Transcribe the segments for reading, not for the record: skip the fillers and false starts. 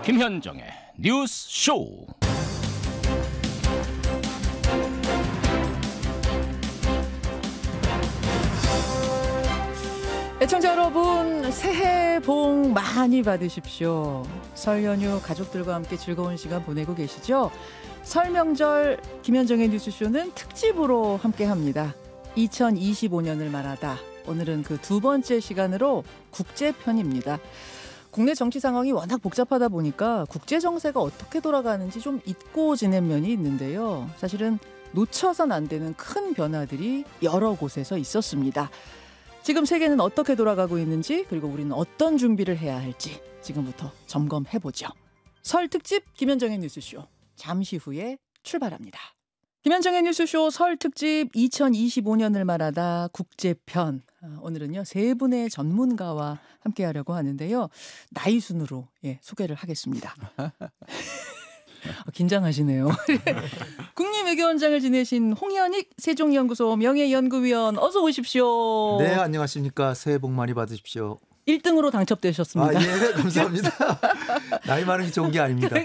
김현정의 뉴스 쇼. 애청자 여러분, 새해 복 많이 받으십시오. 설 연휴 가족들과 함께 즐거운 시간 보내고 계시죠? 설 명절 김현정의 뉴스쇼는 특집으로 함께합니다. 2025년을 말하다. 오늘은 그 두 번째 시간으로 국제편입니다. 국내 정치 상황이 워낙 복잡하다 보니까 국제 정세가 어떻게 돌아가는지 좀 잊고 지낸 면이 있는데요. 사실은 놓쳐선 안 되는 큰 변화들이 여러 곳에서 있었습니다. 지금 세계는 어떻게 돌아가고 있는지, 그리고 우리는 어떤 준비를 해야 할지 지금부터 점검해보죠. 설 특집 김현정의 뉴스쇼, 잠시 후에 출발합니다. 김현정의 뉴스쇼 설 특집 2025년을 말하다 국제편. 오늘은요, 세 분의 전문가와 함께하려고 하는데요. 나이 순으로 소개를 하겠습니다. 긴장하시네요. 국립외교원장을 지내신 홍현익 세종연구소 명예연구위원, 어서 오십시오. 네, 안녕하십니까. 새해 복 많이 받으십시오. 1등으로 당첨되셨습니다. 예, 감사합니다. 나이 많은 게 좋은 게 아닙니다.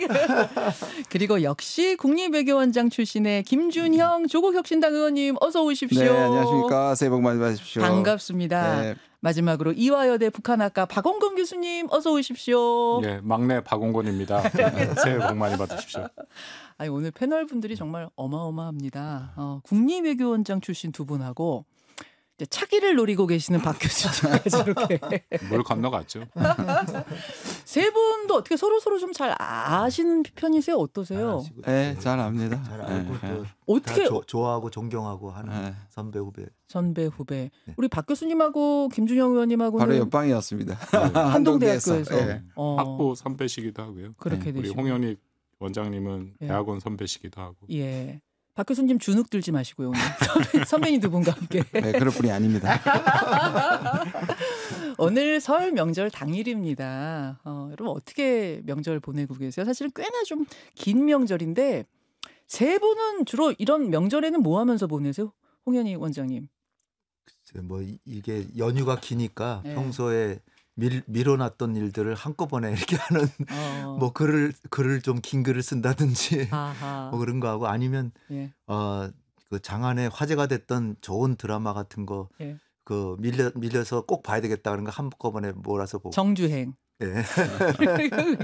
그리고 역시 국립외교원장 출신의 김준형 조국혁신당 의원님, 어서 오십시오. 네, 안녕하십니까. 새해 복 많이 받으십시오. 반갑습니다. 네. 마지막으로 이화여대 북한학과 박원건 교수님, 어서 오십시오. 예, 막내 박원건입니다. 새해 복 많이 받으십시오. 아니, 오늘 패널 분들이 정말 어마어마합니다. 국립외교원장 출신 두 분하고 이제 차기를 노리고 계시는 박 교수님까지 이렇게 물 건너갔죠. 세 분도 어떻게 서로 좀 잘 아시는 편이세요? 어떠세요? 네, 잘 압니다. 잘 알고 또 어떻게 좋아하고 존경하고 하는 선배 후배. 네. 우리 박 교수님하고 김준영 의원님하고는 바로 옆방이었습니다. 한동대학교에서 네. 학부 선배시기도 하고요. 그렇게 우리 되시고. 홍현익 원장님은 대학원 선배시기도 하고. 예. 박 교수님 주눅 들지 마시고요. 오늘 선배님 두 분과 함께. 네, 그럴 뿐이 아닙니다. 오늘 설 명절 당일입니다. 여러분 어떻게 명절 보내고 계세요? 사실은 꽤나 좀 긴 명절인데 세 분은 주로 이런 명절에는 뭐 하면서 보내세요? 홍현희 원장님. 뭐 이게 연휴가 기니까 평소에 밀어놨던 일들을 한꺼번에 이렇게 하는 뭐 글을 좀 긴 글을 쓴다든지 뭐 그런 거 하고, 아니면 그 장안에 화제가 됐던 좋은 드라마 같은 거 그 밀려서 꼭 봐야 되겠다 그런 거 한꺼번에 몰아서 보고. 정주행. 네.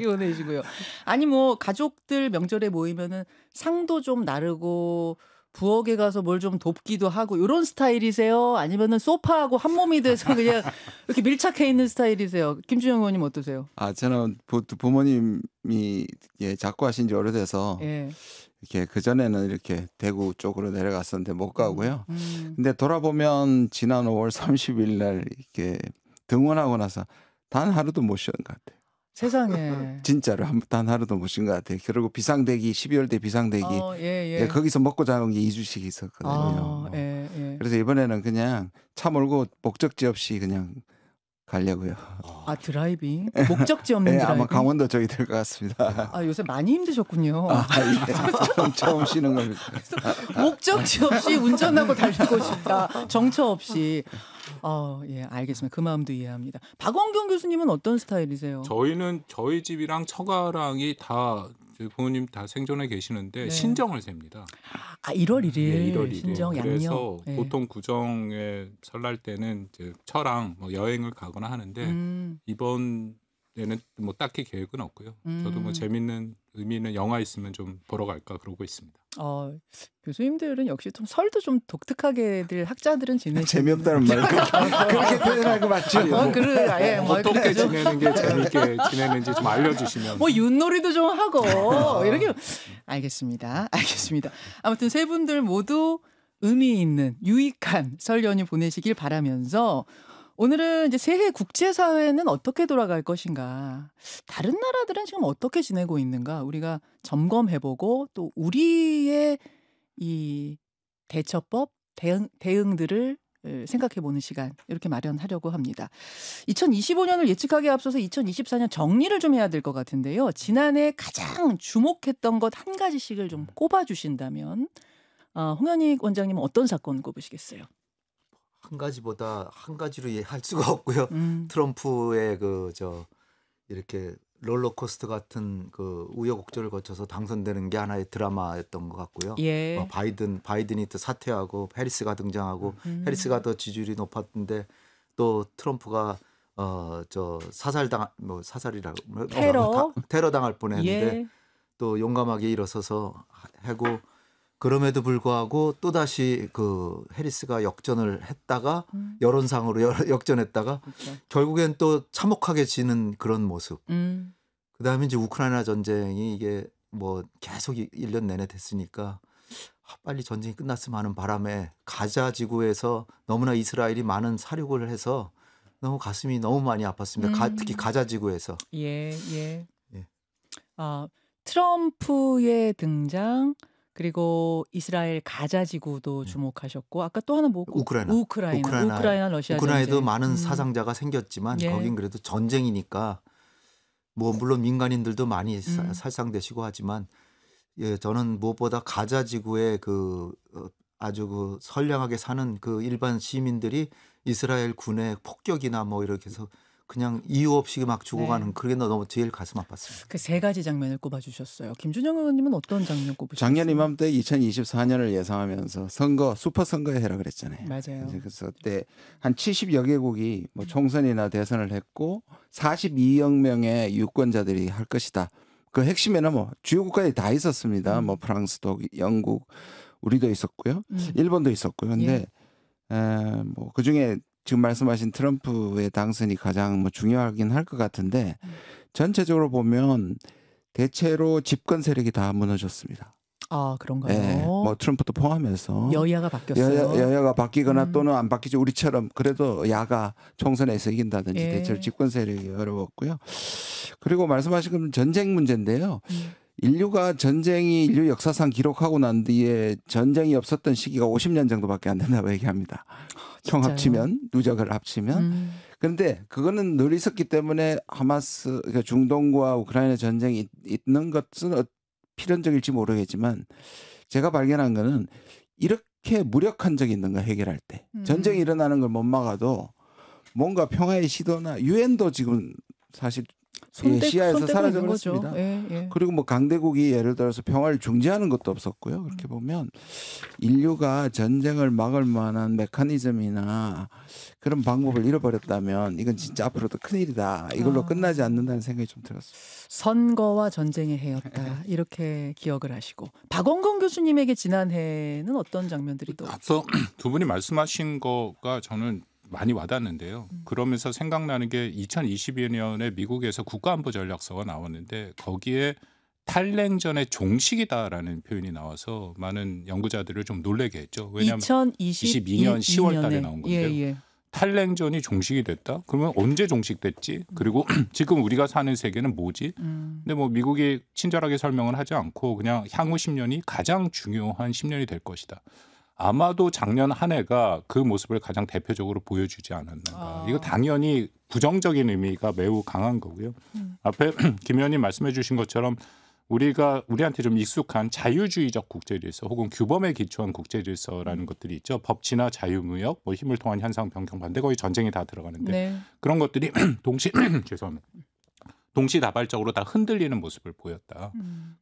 보내시고요. 아니 뭐 가족들 명절에 모이면은 상도 좀 나르고 부엌에 가서 뭘 좀 돕기도 하고 이런 스타일이세요? 아니면은 소파하고 한 몸이 돼서 그냥 이렇게 밀착해 있는 스타일이세요? 김준영 의원님 어떠세요? 저는 부모님이 작고하신 지 오래돼서 이렇게 그 전에는 이렇게 대구 쪽으로 내려갔었는데 못 가고요. 근데 돌아보면 지난 5월 30일 날 이렇게 등원하고 나서 단 하루도 못 쉬는 것 같아요. 세상에. 진짜로 단 하루도 못 쉰 것 같아요. 그리고 비상대기 12월 대 비상대기 거기서 먹고 자는 게 2주씩 있었거든요. 그래서 이번에는 그냥 차 몰고 목적지 없이 그냥 가려고요. 드라이빙? 목적지 없는 드라이빙? 아마 강원도 쪽이 될 것 같습니다. 요새 많이 힘드셨군요. 처음 쉬는 겁니다. 목적지 없이 운전하고 달리고 싶다. 정처 없이. 알겠습니다. 그 마음도 이해합니다. 박원경 교수님은 어떤 스타일이세요? 저희는 저희 집이랑 처가랑이 다 부모님 다 생존해 계시는데 신정을 셉니다. 1월 1일. 1월 1일. 신정 양력. 그래서 보통 구정에 설날 때는 이제 처랑 뭐 여행을 가거나 하는데 이번에는 뭐 딱히 계획은 없고요. 저도 뭐 재밌는 의미 있는 영화 있으면 좀 보러 갈까 그러고 있습니다. 교수님들은 역시 좀 설도 좀 독특하게들 학자들은 지내시는. 재미없다는 말 그렇게 표현할 거 맞죠? 어떻게 지내는 게 재밌게 지내는지 좀 알려주시면. 뭐 윷놀이도 좀 하고 이렇게. 알겠습니다. 아무튼 세 분들 모두 의미 있는 유익한 설 연휴 보내시길 바라면서 오늘은 이제 새해 국제사회는 어떻게 돌아갈 것인가, 다른 나라들은 지금 어떻게 지내고 있는가 우리가 점검해보고 또 우리의 이 대처법, 대응들을 생각해보는 시간 이렇게 마련하려고 합니다. 2025년을 예측하기에 앞서서 2024년 정리를 좀 해야 될 것 같은데요. 지난해 가장 주목했던 것 한 가지씩을 좀 꼽아주신다면 홍현익 원장님은 어떤 사건 꼽으시겠어요? 한 가지보다 한 가지로 할 수가 없고요. 트럼프의 이렇게 롤러코스터 같은 그 우여곡절을 거쳐서 당선되는 게 하나의 드라마였던 것 같고요. 예. 바이든이 또 사퇴하고 해리스가 등장하고 해리스가 더 지지율이 높았는데 또 트럼프가 저 사살이라고 테러 당할 뻔했는데 예. 또 용감하게 일어서서 하고 그럼에도 불구하고 또 다시 그 해리스가 역전을 했다가 여론상으로 역전했다가 그렇죠. 결국엔 또 참혹하게 지는 그런 모습. 그다음에 이제 우크라이나 전쟁이 이게 뭐 계속 1년 내내 됐으니까 빨리 전쟁이 끝났으면 하는 바람에 가자 지구에서 너무나 이스라엘이 많은 사륙을 해서 너무 가슴이 너무 많이 아팠습니다. 특히 가자 지구에서. 예. 트럼프의 등장 그리고 이스라엘 가자 지구도 주목하셨고 아까 또 하나 뭐고 우크라이나 러시아 우크라이나에도 전쟁. 많은 사상자가 생겼지만 예. 거긴 그래도 전쟁이니까 뭐 물론 민간인들도 많이 살상되시고 하지만 예, 저는 무엇보다 가자 지구에 그 아주 그 선량하게 사는 그 일반 시민들이 이스라엘 군의 폭격이나 뭐 이렇게 해서 그냥 이유 없이 막 죽어가는 그게 너무 제일 가슴 아팠습니다. 그 세 가지 장면을 꼽아주셨어요. 김준영 의원님은 어떤 장면 꼽으셨어요? 작년 이맘때 2024년을 예상하면서 슈퍼 선거에 해라 그랬잖아요. 맞아요. 그래서 그때 한 70여 개국이 뭐 총선이나 대선을 했고 42억 명의 유권자들이 할 것이다. 그 핵심에는 뭐 주요 국가들이 다 있었습니다. 뭐 프랑스도, 영국, 우리도 있었고요, 일본도 있었고요. 근데 뭐 그 중에 지금 말씀하신 트럼프의 당선이 가장 뭐 중요하긴 할 것 같은데 전체적으로 보면 대체로 집권 세력이 다 무너졌습니다. 아 그런가요? 네, 뭐 트럼프도 포함해서 여야가 바뀌었어요. 여야가 바뀌거나 또는 안 바뀌죠. 우리처럼 그래도 야가 총선에서 이긴다든지 예. 대체로 집권 세력이 어려웠고요. 그리고 말씀하신 건 전쟁 문제인데요. 인류가 인류 역사상 기록하고 난 뒤에 전쟁이 없었던 시기가 50년 정도밖에 안 된다고 얘기합니다. 총 합치면 누적을 합치면. 그런데 그거는 늘 있었기 때문에 하마스 그러니까 중동과 우크라이나 전쟁이 있는 것은 필연적일지 모르겠지만 제가 발견한 거는 이렇게 무력한 적이 있는가 해결할 때 전쟁이 일어나는 걸 못 막아도 뭔가 평화의 시도나 유엔도 지금 사실 시야에서 사라져 버렸습니다. 그리고 뭐 강대국이 예를 들어서 평화를 중재하는 것도 없었고요. 그렇게 보면 인류가 전쟁을 막을 만한 메커니즘이나 그런 방법을 잃어버렸다면 이건 진짜 앞으로도 큰일이다. 이걸로 끝나지 않는다는 생각이 좀 들었습니다. 선거와 전쟁의 해였다. 이렇게 기억을 하시고 박원건 교수님에게 지난해는 어떤 장면들이 또 앞서 두 분이 말씀하신 거가 저는 많이 와닿는데요. 그러면서 생각나는 게 2022년에 미국에서 국가안보전략서가 나왔는데 거기에 탈냉전의 종식이다라는 표현이 나와서 많은 연구자들을 좀 놀라게 했죠. 왜냐하면 2022년 10월 달에 나온 건데요. 탈냉전이 종식이 됐다? 그러면 언제 종식됐지? 그리고 지금 우리가 사는 세계는 뭐지? 근데 뭐 미국이 친절하게 설명을 하지 않고 그냥 향후 10년이 가장 중요한 10년이 될 것이다. 아마도 작년 한 해가 그 모습을 가장 대표적으로 보여주지 않았는가. 이거 당연히 부정적인 의미가 매우 강한 거고요. 앞에 김 의원님 말씀해 주신 것처럼 우리한테 좀 익숙한 자유주의적 국제질서 혹은 규범에 기초한 국제질서라는 것들이 있죠. 법치나 자유무역, 뭐 힘을 통한 현상 변경 반대 거의 전쟁이 다 들어가는데 그런 것들이 동시다발적으로 다 흔들리는 모습을 보였다.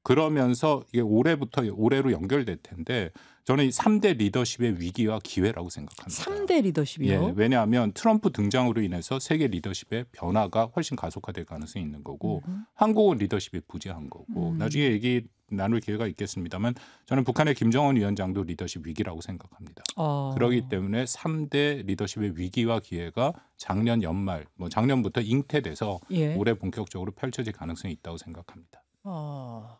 그러면서 이게 올해로 연결될 텐데 저는 이 3대 리더십의 위기와 기회라고 생각합니다. 3대 리더십이요? 예, 왜냐하면 트럼프 등장으로 인해서 세계 리더십의 변화가 훨씬 가속화될 가능성이 있는 거고 한국은 리더십이 부재한 거고 나중에 얘기 나눌 기회가 있겠습니다만 저는 북한의 김정은 위원장도 리더십 위기라고 생각합니다. 그렇기 때문에 3대 리더십의 위기와 기회가 작년 연말, 뭐 작년부터 잉태돼서 올해 본격적으로 펼쳐질 가능성이 있다고 생각합니다.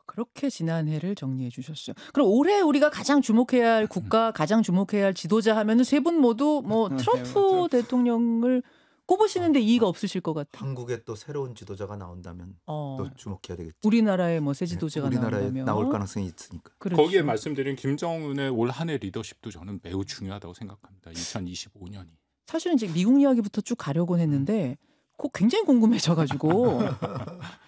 그렇게 지난해를 정리해 주셨어요. 그럼 올해 우리가 가장 주목해야 할 국가, 가장 주목해야 할 지도자 하면은 세 분 모두 뭐 트럼프 대통령을 꼽으시는데 이의가 없으실 것 같아요. 한국에 또 새로운 지도자가 나온다면 또 주목해야 되겠죠. 우리나라에 뭐 새 지도자가 우리나라에 나온다면 나올 가능성이 있으니까. 그렇죠. 거기에 말씀드린 김정은의 올 한 해 리더십도 저는 매우 중요하다고 생각합니다. 2025년이. 사실은 이제 미국 이야기부터 쭉 가려고 했는데 굉장히 궁금해져가지고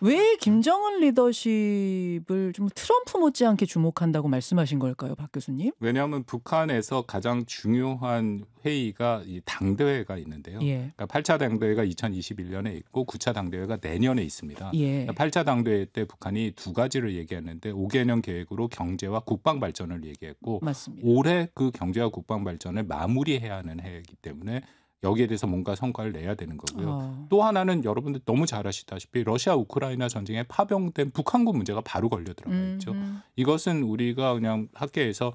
왜 김정은 리더십을 좀 트럼프 못지않게 주목한다고 말씀하신 걸까요, 박 교수님? 왜냐하면 북한에서 가장 중요한 회의가 이 당대회가 있는데요. 예. 그러니까 8차 당대회가 2021년에 있고 9차 당대회가 내년에 있습니다. 예. 그러니까 8차 당대회 때 북한이 두 가지를 얘기했는데 5개년 계획으로 경제와 국방 발전을 얘기했고 맞습니다. 올해 그 경제와 국방 발전을 마무리해야 하는 해이기 때문에 여기에 대해서 뭔가 성과를 내야 되는 거고요. 또 하나는 여러분들 너무 잘 아시다시피 러시아 우크라이나 전쟁에 파병된 북한군 문제가 바로 걸려 들어가 있죠. 이것은 우리가 그냥 학계에서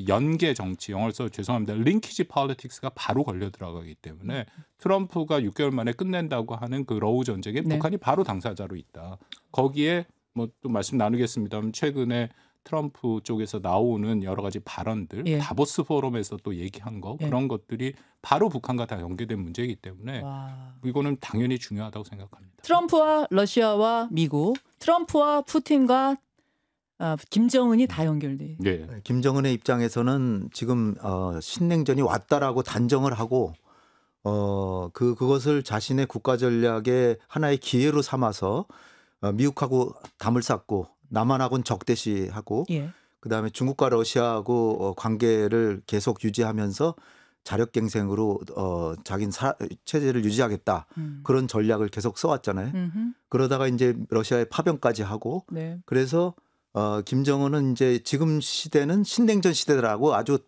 연계 정치, 영어로 써 죄송합니다. 링키지 폴리틱스가 바로 걸려 들어가기 때문에 트럼프가 6개월 만에 끝낸다고 하는 그 러우 전쟁에 네. 북한이 바로 당사자로 있다. 거기에 뭐 또 말씀 나누겠습니다만 최근에 트럼프 쪽에서 나오는 여러 가지 발언들, 예. 다보스 포럼에서 또 얘기한 거 그런 것들이 바로 북한과 다 연계된 문제이기 때문에 이거는 당연히 중요하다고 생각합니다. 트럼프와 러시아와 미국, 트럼프와 푸틴과 김정은이 다 연결돼. 네. 김정은의 입장에서는 지금 신냉전이 왔다라고 단정을 하고 그것을 자신의 국가 전략의 하나의 기회로 삼아서 미국하고 담을 쌓고 남한하고는 적대시하고 예. 그다음에 중국과 러시아하고 관계를 계속 유지하면서 자력갱생으로 자기는 체제를 유지하겠다. 그런 전략을 계속 써왔잖아요. 그러다가 이제 러시아에 파병까지 하고 네. 그래서 김정은은 이제 지금 시대는 신냉전 시대라고 아주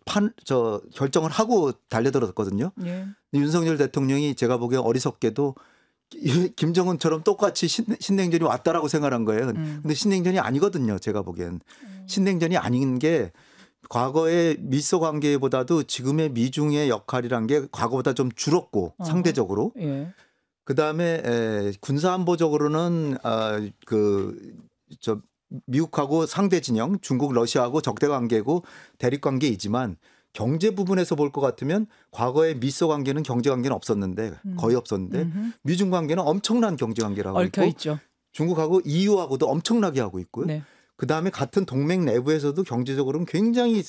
결정을 하고 달려들었거든요. 예. 윤석열 대통령이 제가 보기엔 어리석게도 김정은처럼 똑같이 신냉전이 왔다라고 생각한 거예요. 근데 신냉전이 아니거든요. 제가 보기엔. 신냉전이 아닌 게 과거의 미소 관계보다도 지금의 미중의 역할이란 게 과거보다 좀 줄었고 상대적으로. 예. 그다음에 군사안보적으로는 미국하고 상대 진영, 중국, 러시아하고 적대 관계고 대립 관계이지만 경제 부분에서 볼 것 같으면 과거의 미소 관계는 경제 관계는 없었는데 거의 없었는데 미중 관계는 엄청난 경제 관계를 하고 있고 있죠. 중국하고 EU하고도 엄청나게 하고 있고요. 네. 그다음에 같은 동맹 내부에서도 경제적으로는 굉장히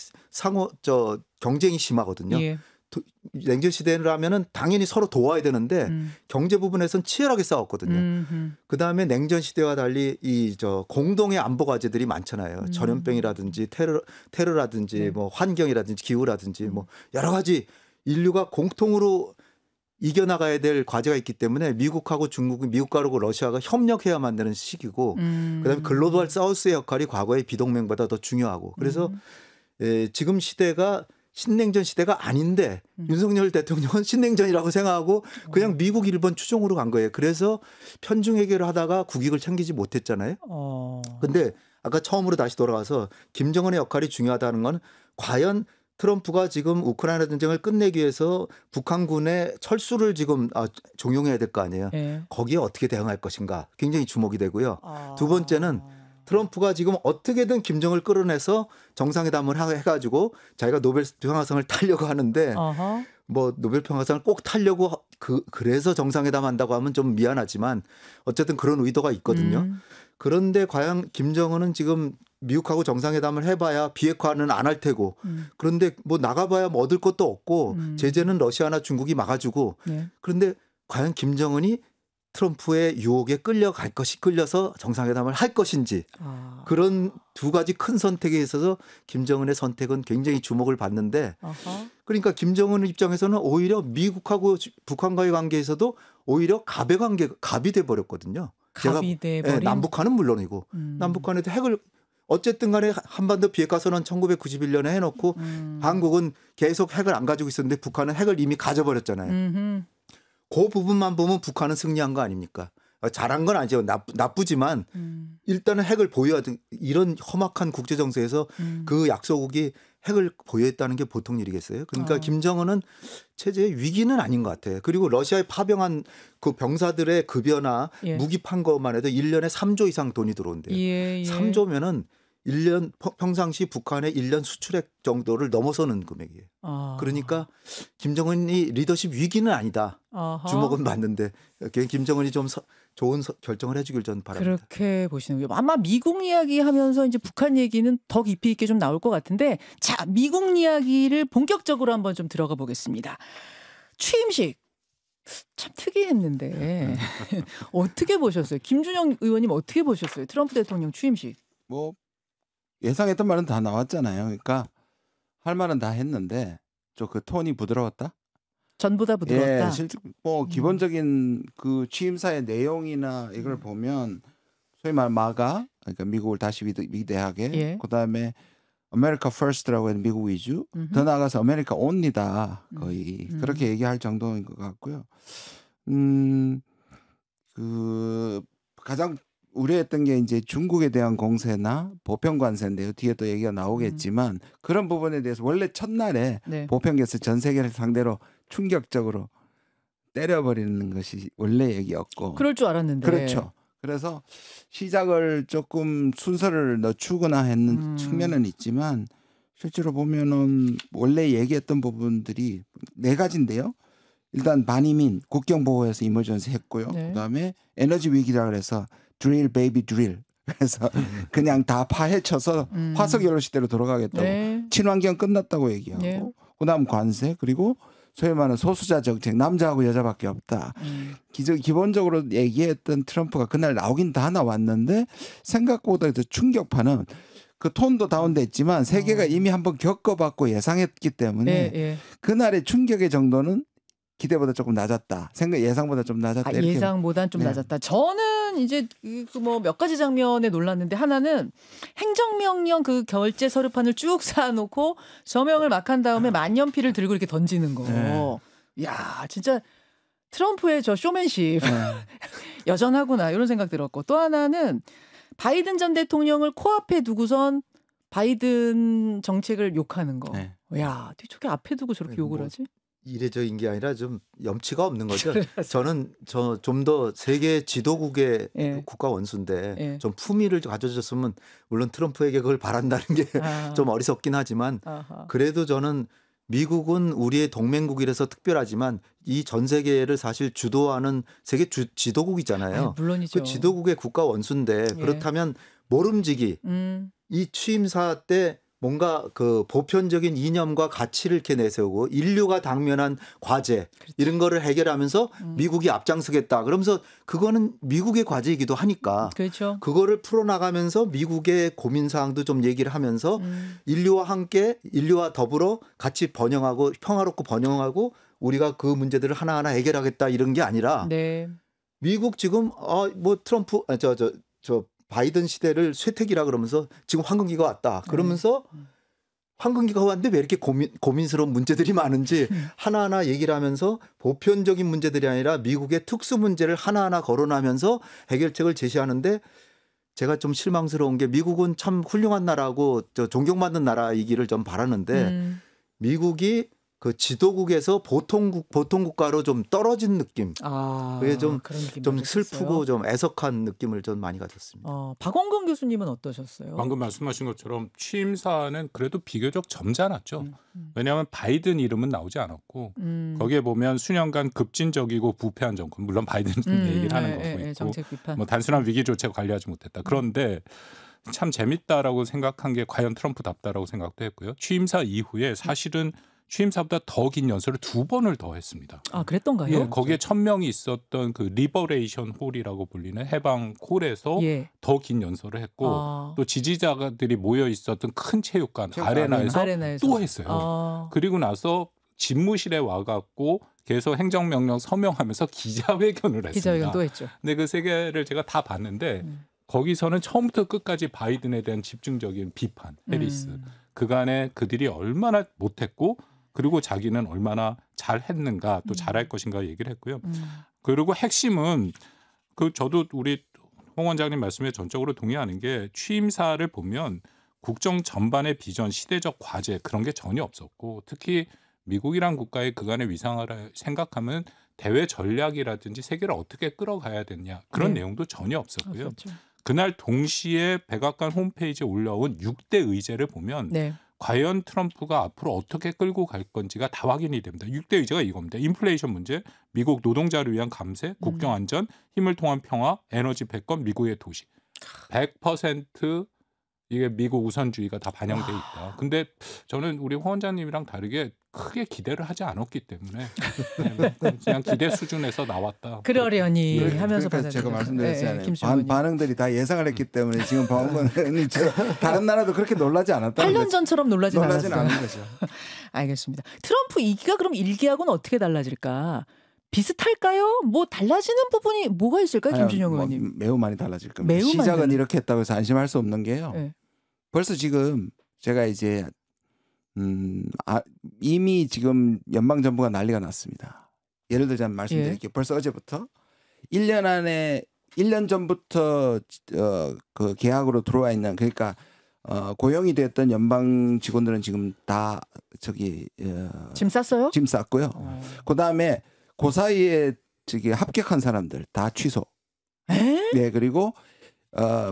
경쟁이 심하거든요. 예. 냉전 시대라면은 당연히 서로 도와야 되는데 경제 부분에서는 치열하게 싸웠거든요. 그다음에 냉전 시대와 달리 공동의 안보 과제들이 많잖아요. 전염병이라든지 테러라든지 네. 뭐 환경이라든지 기후라든지 뭐 여러 가지 인류가 공통으로 이겨나가야 될 과제가 있기 때문에 미국하고 중국은 미국과 러시아가 협력해야만 되는 시기고 그다음에 글로벌 사우스의 역할이 과거의 비동맹보다 더 중요하고 그래서 지금 시대가 신냉전 시대가 아닌데 윤석열 대통령은 신냉전이라고 생각하고 그냥 미국, 일본 추종으로 간 거예요. 그래서 편중 해결을 하다가 국익을 챙기지 못했잖아요. 근데 아까 처음으로 다시 돌아와서 김정은의 역할이 중요하다는 건 과연 트럼프가 지금 우크라이나 전쟁을 끝내기 위해서 북한군의 철수를 지금 종용해야 될 거 아니에요. 네. 거기에 어떻게 대응할 것인가 굉장히 주목이 되고요. 두 번째는 트럼프가 지금 어떻게든 김정을 끌어내서 정상회담을 해가지고 자기가 노벨 평화상을 타려고 하는데 뭐 노벨 평화상을 꼭 타려고 그래서 정상회담 한다고 하면 좀 미안하지만 어쨌든 그런 의도가 있거든요. 그런데 과연 김정은은 지금 미국하고 정상회담을 해봐야 비핵화는 안 할 테고 그런데 뭐 나가봐야 뭐 얻을 것도 없고 제재는 러시아나 중국이 막아주고 네. 그런데 과연 김정은이 트럼프의 유혹에 끌려서 정상회담을 할 것인지 그런 두 가지 큰 선택에 있어서 김정은의 선택은 굉장히 주목을 받는데 그러니까 김정은 입장에서는 오히려 미국하고 북한과의 관계에서도 오히려 갑이 돼버렸거든요. 갑이 돼버린 남북한은 물론이고 남북한에도 핵을 어쨌든 간에 한반도 비핵화 선언 1991년에 해놓고 한국은 계속 핵을 안 가지고 있었는데 북한은 핵을 이미 가져버렸잖아요. 그 부분만 보면 북한은 승리한 거 아닙니까? 잘한 건 아니죠. 나쁘지만 일단은 핵을 보유하던 이런 험악한 국제 정세에서 그 약소국이 핵을 보유했다는 게 보통 일이겠어요. 그러니까 김정은은 체제의 위기는 아닌 것 같아요. 그리고 러시아에 파병한 그 병사들의 급여나 예. 무기 판 것만 해도 1년에 3조 이상 돈이 들어온대요. 예, 예. 3조면은 1년 평상시 북한의 1년 수출액 정도를 넘어서는 금액이에요. 그러니까 김정은이 리더십 위기는 아니다. 주목은 받는데 김정은이 좀 좋은 결정을 해주길 전 바랍니다. 그렇게 보시는군요. 아마 미국 이야기 하면서 이제 북한 얘기는 더 깊이 있게 좀 나올 것 같은데 자, 미국 이야기를 본격적으로 한번 좀 들어가 보겠습니다. 취임식 참 특이했는데 어떻게 보셨어요? 김준영 의원님 어떻게 보셨어요? 트럼프 대통령 취임식. 뭐 예상했던 말은 다 나왔잖아요. 그러니까 할 말은 다 했는데 좀 그 톤이 부드러웠다. 전보다 부드러웠다. 예, 실제 뭐 기본적인 그 취임사의 내용이나 이걸 보면 소위 말 마가 그러니까 미국을 다시 위대하게 예. 그다음에 아메리카 퍼스트라고 하는 미국 위주 더 나아가서 아메리카 온리다 거의 그렇게 얘기할 정도인 것 같고요. 그 가장 우려했던 게 이제 중국에 대한 공세나 보편 관세인데요. 뒤에 또 얘기가 나오겠지만 그런 부분에 대해서 원래 첫날에 네. 보편계에서 전 세계를 상대로 충격적으로 때려버리는 것이 원래 얘기였고. 그럴 줄 알았는데. 그렇죠. 그래서 시작을 조금 순서를 늦추거나 했는 측면은 있지만 실제로 보면은 원래 얘기했던 부분들이 4가지인데요. 일단 반이민 국경 보호해서 이머전시 했고요. 네. 그다음에 에너지 위기라 그래서 드릴 베이비 드릴 그래서 그냥 다 파헤쳐서 화석 연료 시대로 돌아가겠다고 네. 친환경 끝났다고 얘기하고 네. 그다음 관세 그리고 소위 말하는 소수자 정책 남자하고 여자밖에 없다. 기본적으로 얘기했던 트럼프가 그날 나오긴 다 나왔는데 생각보다 더 충격파는 그 톤도 다운됐지만 세계가 이미 한번 겪어봤고 예상했기 때문에 예. 그날의 충격의 정도는 기대보다 조금 낮았다. 예상보다 좀 낮았다. 이렇게. 예상보단 좀 네. 낮았다. 저는 이제 뭐 몇 가지 장면에 놀랐는데 하나는 행정명령 그 결제 서류판을 쭉 쌓아놓고 서명을 막 한 다음에 만년필을 들고 이렇게 던지는 거. 네. 야 진짜 트럼프의 저 쇼맨십 여전하구나 이런 생각 들었고 또 하나는 바이든 전 대통령을 코앞에 두고선 바이든 정책을 욕하는 거. 네. 야 저게 앞에 두고 저렇게 욕을 하지? 이례적인 게 아니라 좀 염치가 없는 거죠. 저는 좀 더 세계 지도국의 예. 국가 원수인데 예. 좀 품위를 가져줬으면 물론 트럼프에게 그걸 바란다는 게 좀 어리석긴 하지만 그래도 저는 미국은 우리의 동맹국이라서 특별하지만 이 전 세계를 사실 주도하는 세계 지도국이잖아요. 물론이죠. 그 지도국의 국가 원수인데 그렇다면 모름지기 이 취임사 때 뭔가 그 보편적인 이념과 가치를 이렇게 내세우고 인류가 당면한 과제 이런 거를 해결하면서 미국이 앞장서겠다. 그러면서 그거는 미국의 과제이기도 하니까 그렇죠. 그거를 풀어나가면서 미국의 고민사항도 좀 얘기를 하면서 인류와 함께 인류와 더불어 같이 번영하고 평화롭고 번영하고 우리가 그 문제들을 하나하나 해결하겠다 이런 게 아니라 네. 미국 지금 뭐 트럼프 바이든 시대를 쇠퇴기라 그러면서 지금 황금기가 왔다. 그러면서 황금기가 왔는데 왜 이렇게 고민스러운 문제들이 많은지 하나하나 얘기를 하면서 보편적인 문제들이 아니라 미국의 특수 문제를 하나하나 거론하면서 해결책을 제시하는데 제가 좀 실망스러운 게 미국은 참 훌륭한 나라고 존경받는 나라이기를 좀 바라는데 미국이 그 지도국에서 보통 국가로 좀 떨어진 느낌. 그게 좀 슬프고 좀 애석한 느낌을 좀 많이 가졌습니다. 박원근 교수님은 어떠셨어요? 방금 말씀하신 것처럼 취임사는 그래도 비교적 점잖았죠. 왜냐하면 바이든 이름은 나오지 않았고 거기에 보면 수년간 급진적이고 부패한 정권 물론 바이든 얘기를 하는 거고 있고 정책 비판. 뭐 단순한 위기 조치에 관리하지 못했다. 그런데 참 재밌다라고 생각한 게 과연 트럼프답다라고 생각도 했고요. 취임사 이후에 사실은 취임사보다 더 긴 연설을 2번을 더 했습니다. 그랬던가요? 예, 거기에 1000명이 있었던 그 리버레이션 홀이라고 불리는 해방 홀에서 더 긴 연설을 했고 또 지지자들이 모여 있었던 큰 체육관 아레나에서 또 했어요. 그리고 나서 집무실에 와갖고 계속 행정명령 서명하면서 기자회견을 했습니다. 기자회견도 했죠. 근데 그 3개를 제가 다 봤는데 거기서는 처음부터 끝까지 바이든에 대한 집중적인 비판, 해리스. 그간에 그들이 얼마나 못했고 그리고 자기는 얼마나 잘했는가 또 잘할 것인가 얘기를 했고요. 그리고 핵심은 저도 우리 홍 원장님 말씀에 전적으로 동의하는 게 취임사를 보면 국정 전반의 비전, 시대적 과제 그런 게 전혀 없었고 특히 미국이란 국가의 그간의 위상을 생각하면 대외 전략이라든지 세계를 어떻게 끌어가야 되냐 그런 내용도 전혀 없었고요. 그날 동시에 백악관 홈페이지에 올라온 6대 의제를 보면 과연 트럼프가 앞으로 어떻게 끌고 갈 건지가 다 확인이 됩니다. 6대 의제가 이겁니다. 인플레이션 문제, 미국 노동자를 위한 감세, 국경 안전, 힘을 통한 평화, 에너지 패권, 미국의 도시. 100% 이게 미국 우선주의가 다 반영돼 있다. 근데 저는 우리 홍 원장님이랑 다르게 크게 기대를 하지 않았기 때문에 그냥 기대 수준에서 나왔다. 그러려니 하면서 그러니까 제가 말씀드렸잖아요. 네, 반응들이 다 예상을 했기 때문에 지금 방금 다른 나라도 그렇게 놀라지 않았다. 8년 전처럼 놀라진 않았어요. 않은 거죠. 알겠습니다. 트럼프 2기가 그럼 1기하고는 어떻게 달라질까? 비슷할까요? 뭐 달라지는 부분이 뭐가 있을까요, 김준영 의원님? 매우 많이 달라질 겁니다. 시작은 이렇게 했다고 해서 안심할 수 없는 게요. 네. 벌써 지금 제가 이제 이미 지금 연방정부가 난리가 났습니다. 예를 들자면 말씀드릴게요. 벌써 어제부터 1년 전부터 그 계약으로 들어와 있는 그러니까 고용이 됐던 연방 직원들은 지금 다 짐 쌌어요? 짐 쌌고요. 그다음에 그 사이에 합격한 사람들 다 취소. 네, 그리고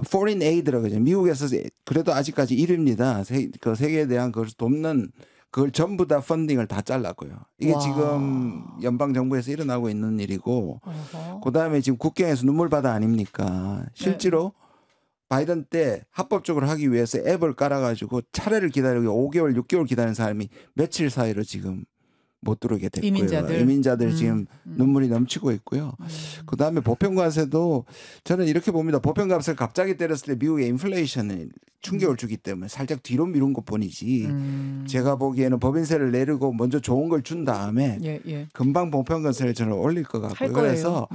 foreign aid라고 하죠. 미국에서 그래도 아직까지 1위입니다. 그 세계에 대한 그걸 돕는 그걸 전부 다 펀딩을 다 잘랐고요. 이게 와. 지금 연방 정부에서 일어나고 있는 일이고, 그다음에 지금 국경에서 눈물바다 아닙니까? 실제로 바이든 때 합법적으로 하기 위해서 앱을 깔아가지고 차례를 기다리고 5개월, 6개월 기다리는 사람이 며칠 사이로 지금 못 들어오게 됐고요. 이민자들 지금 눈물이 넘치고 있고요. 그다음에 보편과세도 저는 이렇게 봅니다. 보편값을 갑자기 때렸을 때 미국의 인플레이션에 충격을 주기 때문에 살짝 뒤로 미룬 것뿐이지 제가 보기에는 법인세를 내리고 먼저 좋은 걸 준 다음에 금방 보편과세를 저는 올릴 것 같고요. 그래서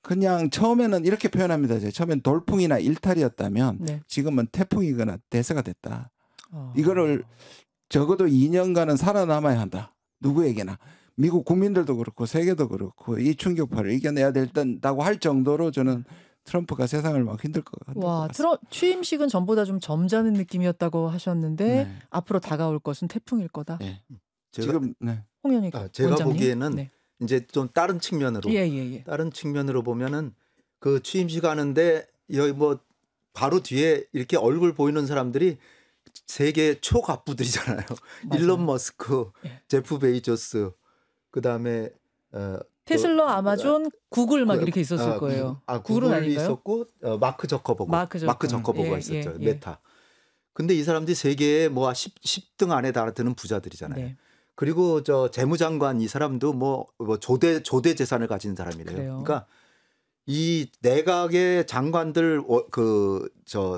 그냥 처음에는 이렇게 표현합니다. 처음엔 돌풍이나 일탈이었다면 지금은 태풍이거나 대세가 됐다. 이거를 적어도 2년간은 살아남아야 한다. 누구에게나 미국 국민들도 그렇고 세계도 그렇고 이 충격파를 이겨내야 된다고 할 정도로 저는 트럼프가 세상을 막 힘들 것 같아요. 와, 취임식은 전보다 좀 점잖은 느낌이었다고 하셨는데 앞으로 다가올 것은 태풍일 거다. 네. 지금 홍현희 제가 원장님? 보기에는 이제 좀 다른 측면으로 다른 측면으로 보면은 그 취임식 하는데 여기 뭐 바로 뒤에 이렇게 얼굴 보이는 사람들이 세계 초갑부들이잖아요. 일론 머스크, 제프 베이조스, 그다음에 테슬라, 아마존, 구글 막 이렇게 있었을 거예요. 구글은 구글 아닌가요? 있었고 마크 저커버그가 있었죠. 메타. 근데 이 사람들이 세계에 뭐 10등 안에 달아드는 부자들이잖아요. 그리고 저 재무장관 이 사람도 뭐 조대 재산을 가진 사람이래요. 그러니까 이 내각의 장관들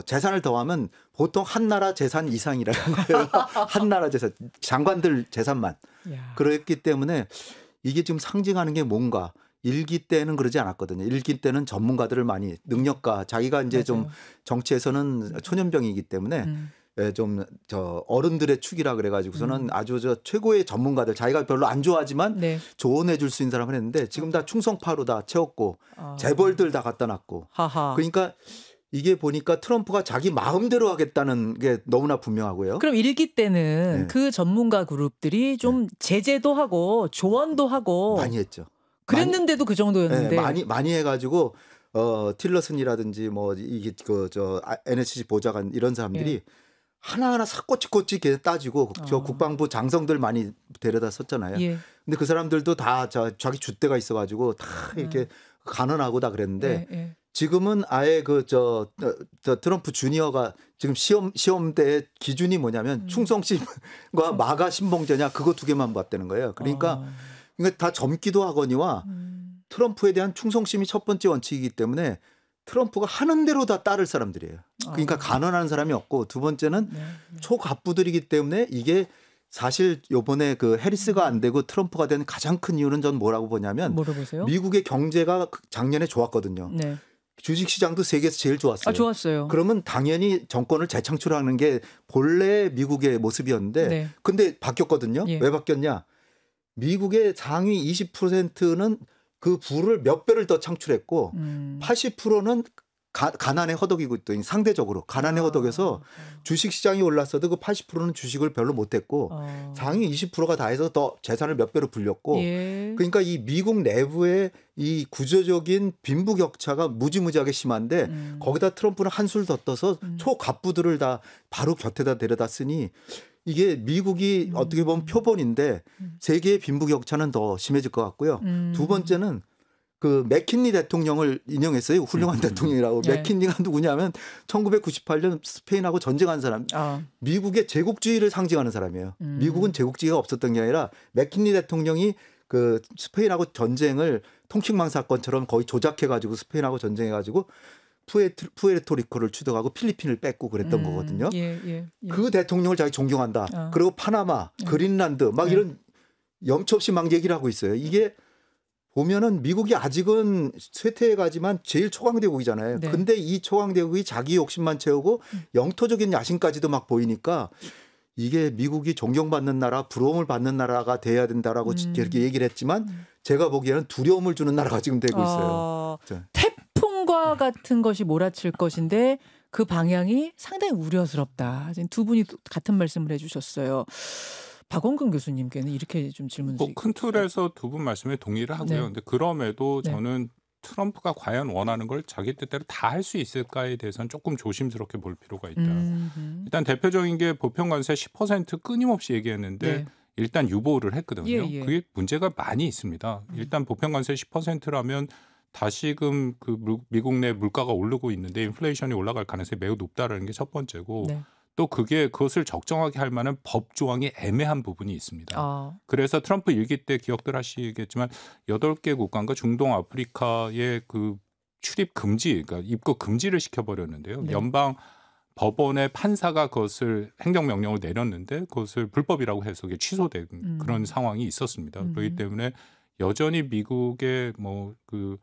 재산을 더하면 보통 한 나라 재산 이상이라는 거예요. 한 나라 재산, 장관들 재산만. 그렇기 때문에 이게 지금 상징하는 게 뭔가. 1기 때는 그러지 않았거든요. 1기 때는 전문가들을 많이 능력가 자기가 이제 좀 정치에서는 초년병이기 때문에 좀 어른들의 축이라 그래가지고서는 아주 최고의 전문가들 자기가 별로 안 좋아하지만 조언해 줄 수 있는 사람을 했는데 지금 다 충성파로 다 채웠고 재벌들 다 갖다 놨고 그러니까 이게 보니까 트럼프가 자기 마음대로 하겠다는 게 너무나 분명하고요. 그럼 1기 때는 그 전문가 그룹들이 좀 제재도 하고 조언도 하고 많이 했죠. 그랬는데도 그 정도였는데 많이 해가지고 틸러슨이라든지 뭐 이게 NSC 보좌관 이런 사람들이 하나하나 사꼬치꼬치 따지고 저 국방부 장성들 많이 데려다 썼잖아요. 근데 그 사람들도 다 자기 줏대가 있어가지고 다 이렇게 간언하고 다 그랬는데 지금은 아예 트럼프 주니어가 지금 시험대 기준이 뭐냐면 충성심과 마가 신봉제냐 그거 두 개만 봤다는 거예요. 그러니까 다 젊기도 하거니와 트럼프에 대한 충성심이 첫 번째 원칙이기 때문에 트럼프가 하는 대로 다 따를 사람들이에요. 그러니까 간언하는 사람이 없고 두 번째는 초갑부들이기 때문에 이게 사실 요번에 그 해리스가 안 되고 트럼프가 된 가장 큰 이유는 전 뭐라고 보냐면 미국의 경제가 작년에 좋았거든요. 주식시장도 세계에서 제일 좋았어요. 좋았어요. 그러면 당연히 정권을 재창출하는 게 본래 미국의 모습이었는데 근데 바뀌었거든요. 왜 바뀌었냐. 미국의 상위 20%는 그 부를 몇 배를 더 창출했고 80%는 가난에 허덕이고 있더니 상대적으로 가난에 허덕여서 주식시장이 올랐어도 그 80%는 주식을 별로 못했고 상위 20%가 다 해서 더 재산을 몇 배로 불렸고 그러니까 이 미국 내부의 이 구조적인 빈부격차가 무지무지하게 심한데 거기다 트럼프는 한술 더 떠서 초갑부들을 다 바로 곁에다 데려다 쓰니 이게 미국이 어떻게 보면 표본인데 세계의 빈부격차는 더 심해질 것 같고요. 두 번째는 그 맥킨리 대통령을 인용했어요. 훌륭한 대통령이라고. 네. 맥킨리가 누구냐면 1998년 스페인하고 전쟁한 사람. 미국의 제국주의를 상징하는 사람이에요. 미국은 제국주의가 없었던 게 아니라 맥킨리 대통령이 그 스페인하고 전쟁을 통칭망 사건처럼 거의 조작해가지고 스페인하고 전쟁해가지고 푸에르토리코를 추격하고 필리핀을 뺏고 그랬던 거거든요. 그 대통령을 자기 존경한다. 그리고 파나마, 그린란드 막 이런 염치 없이 막 얘기를 하고 있어요. 이게 보면은 미국이 아직은 쇠퇴해가지만 제일 초강대국이잖아요. 네. 근데 이 초강대국이 자기 욕심만 채우고 영토적인 야심까지도 막 보이니까 이게 미국이 존경받는 나라, 부러움을 받는 나라가 돼야 된다라고 이렇게 얘기를 했지만 제가 보기에는 두려움을 주는 나라가 지금 되고 있어요. 태풍과 같은 것이 몰아칠 것인데 그 방향이 상당히 우려스럽다. 두 분이 같은 말씀을 해주셨어요. 박원근 교수님께는 이렇게 좀 질문 드릴게요. 큰 틀에서 두 분 말씀에 동의를 하고요. 근데 그럼에도 저는 트럼프가 과연 원하는 걸 자기 뜻대로 다 할 수 있을까에 대해서는 조금 조심스럽게 볼 필요가 있다. 일단 대표적인 게 보편관세 10% 끊임없이 얘기했는데 일단 유보를 했거든요. 그게 문제가 많이 있습니다. 일단 보편관세 10%라면 다시금 그 미국 내 물가가 오르고 있는데 인플레이션이 올라갈 가능성이 매우 높다라는 게 첫 번째고 또 그것을 적정하게 할 만한 법 조항이 애매한 부분이 있습니다. 그래서 트럼프 일기 때 기억들 하시겠지만 8개 국가인가 중동 아프리카의 그 출입 금지, 그러니까 입국 금지를 시켜버렸는데요. 연방 법원의 판사가 그것을 행정명령을 내렸는데 그것을 불법이라고 해서 그게 취소된 그런 상황이 있었습니다. 그렇기 때문에 여전히 미국의 뭐 그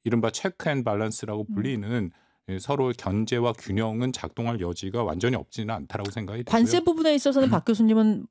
이른바 체크 앤 밸런스라고 불리는 서로의 견제와 균형은 작동할 여지가 완전히 없지는 않다라고 생각이 되고요. 관세 부분에 있어서는 박 교수님은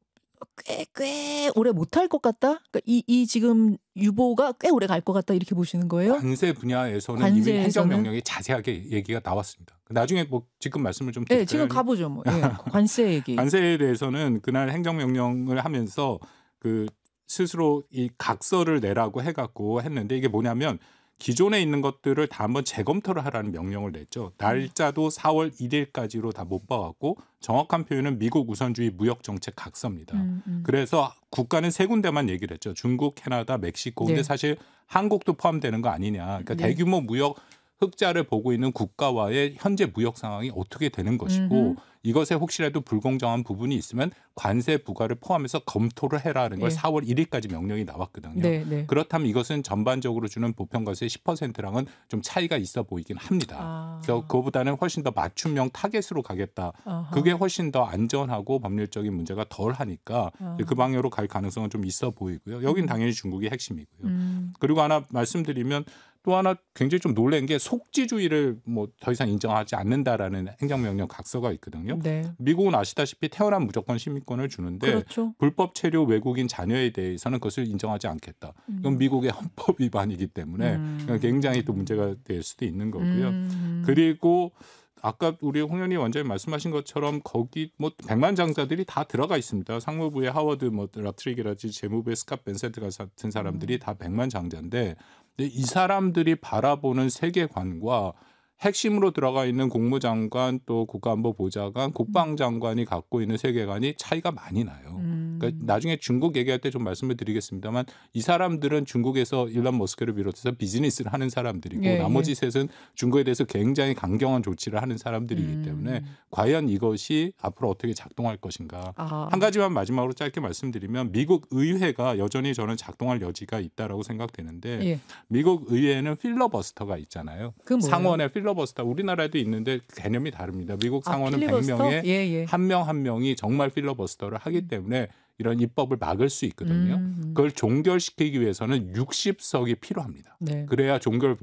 꽤 오래 못할 것 같다? 그러니까 이 지금 유보가 꽤 오래 갈 것 같다 이렇게 보시는 거예요? 관세 분야에서는 이미 행정명령이 자세하게 얘기가 나왔습니다. 나중에 뭐 지금 말씀을 좀 드릴까요? 네, 지금 가보죠. 뭐. 관세 얘기. 관세에 대해서는 그날 행정명령을 하면서 그 스스로 이 각서를 내라고 해갖고 했는데 이게 뭐냐면 기존에 있는 것들을 다 한번 재검토를 하라는 명령을 냈죠. 날짜도 4월 1일까지로 다 못 봐갖고 정확한 표현은 미국 우선주의 무역정책 각서입니다. 그래서 국가는 세 군데만 얘기를 했죠. 중국, 캐나다, 멕시코. 근데 사실 한국도 포함되는 거 아니냐. 그러니까 대규모 무역 흑자를 보고 있는 국가와의 현재 무역 상황이 어떻게 되는 것이고 이것에 혹시라도 불공정한 부분이 있으면 관세 부과를 포함해서 검토를 해라는 걸 4월 1일까지 명령이 나왔거든요. 그렇다면 이것은 전반적으로 주는 보편관세 10%랑은 좀 차이가 있어 보이긴 합니다. 그래서 그거보다는 훨씬 더 맞춤형 타겟으로 가겠다. 그게 훨씬 더 안전하고 법률적인 문제가 덜 하니까 그 방향으로 갈 가능성은 좀 있어 보이고요. 여긴 당연히 중국이 핵심이고요. 그리고 하나 말씀드리면 또 하나 굉장히 좀 놀란 게 속지주의를 뭐 더 이상 인정하지 않는다라는 행정명령 각서가 있거든요. 미국은 아시다시피 태어난 무조건 시민권을 주는데 불법 체류 외국인 자녀에 대해서는 그것을 인정하지 않겠다. 이건 미국의 헌법 위반이기 때문에 굉장히 또 문제가 될 수도 있는 거고요. 그리고 아까 우리 홍 의원님 원장님 말씀하신 것처럼 거기 뭐 백만장자들이 다 들어가 있습니다. 상무부의 하워드 뭐 라트릭이라든지 재무부의 스캇 벤센트 같은 사람들이 다 백만장자인데 이 사람들이 바라보는 세계관과 핵심으로 들어가 있는 국무장관 또 국가안보보좌관, 국방장관이 갖고 있는 세계관이 차이가 많이 나요. 그러니까 나중에 중국 얘기할 때 좀 말씀을 드리겠습니다만 이 사람들은 중국에서 일론 머스크를 비롯해서 비즈니스를 하는 사람들이고 나머지 셋은 중국에 대해서 굉장히 강경한 조치를 하는 사람들이기 때문에 과연 이것이 앞으로 어떻게 작동할 것인가. 한 가지만 마지막으로 짧게 말씀드리면 미국 의회가 여전히 저는 작동할 여지가 있다라고 생각되는데 미국 의회에는 필러버스터가 있잖아요. 상원의 필러버스터 우리나라에도 있는데 개념이 다릅니다. 미국 상원은 100명에 한 명 한 명이 정말 필러버스터를 하기 때문에 이런 입법을 막을 수 있거든요. 그걸 종결시키기 위해서는 60석이 필요합니다. 그래야 종결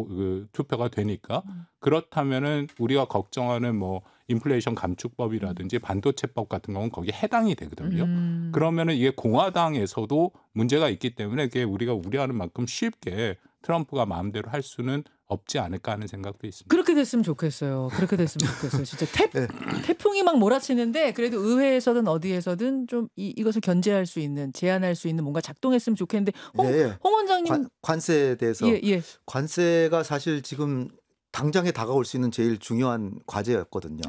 투표가 되니까 그렇다면은 우리가 걱정하는 뭐 인플레이션 감축법이라든지 반도체법 같은 경우는 거기에 해당이 되거든요. 그러면은 이게 공화당에서도 문제가 있기 때문에 그게 우리가 우려하는 만큼 쉽게 트럼프가 마음대로 할 수는 없지 않을까 하는 생각도 있습니다. 그렇게 됐으면 좋겠어요. 그렇게 됐으면 좋겠어요. 진짜 태풍이 막 몰아치는데 그래도 의회에서든 어디에서든 좀 이것을 견제할 수 있는, 제한할 수 있는 뭔가 작동했으면 좋겠는데 홍 원장님 관세에 대해서 관세가 사실 지금 당장에 다가올 수 있는 제일 중요한 과제였거든요.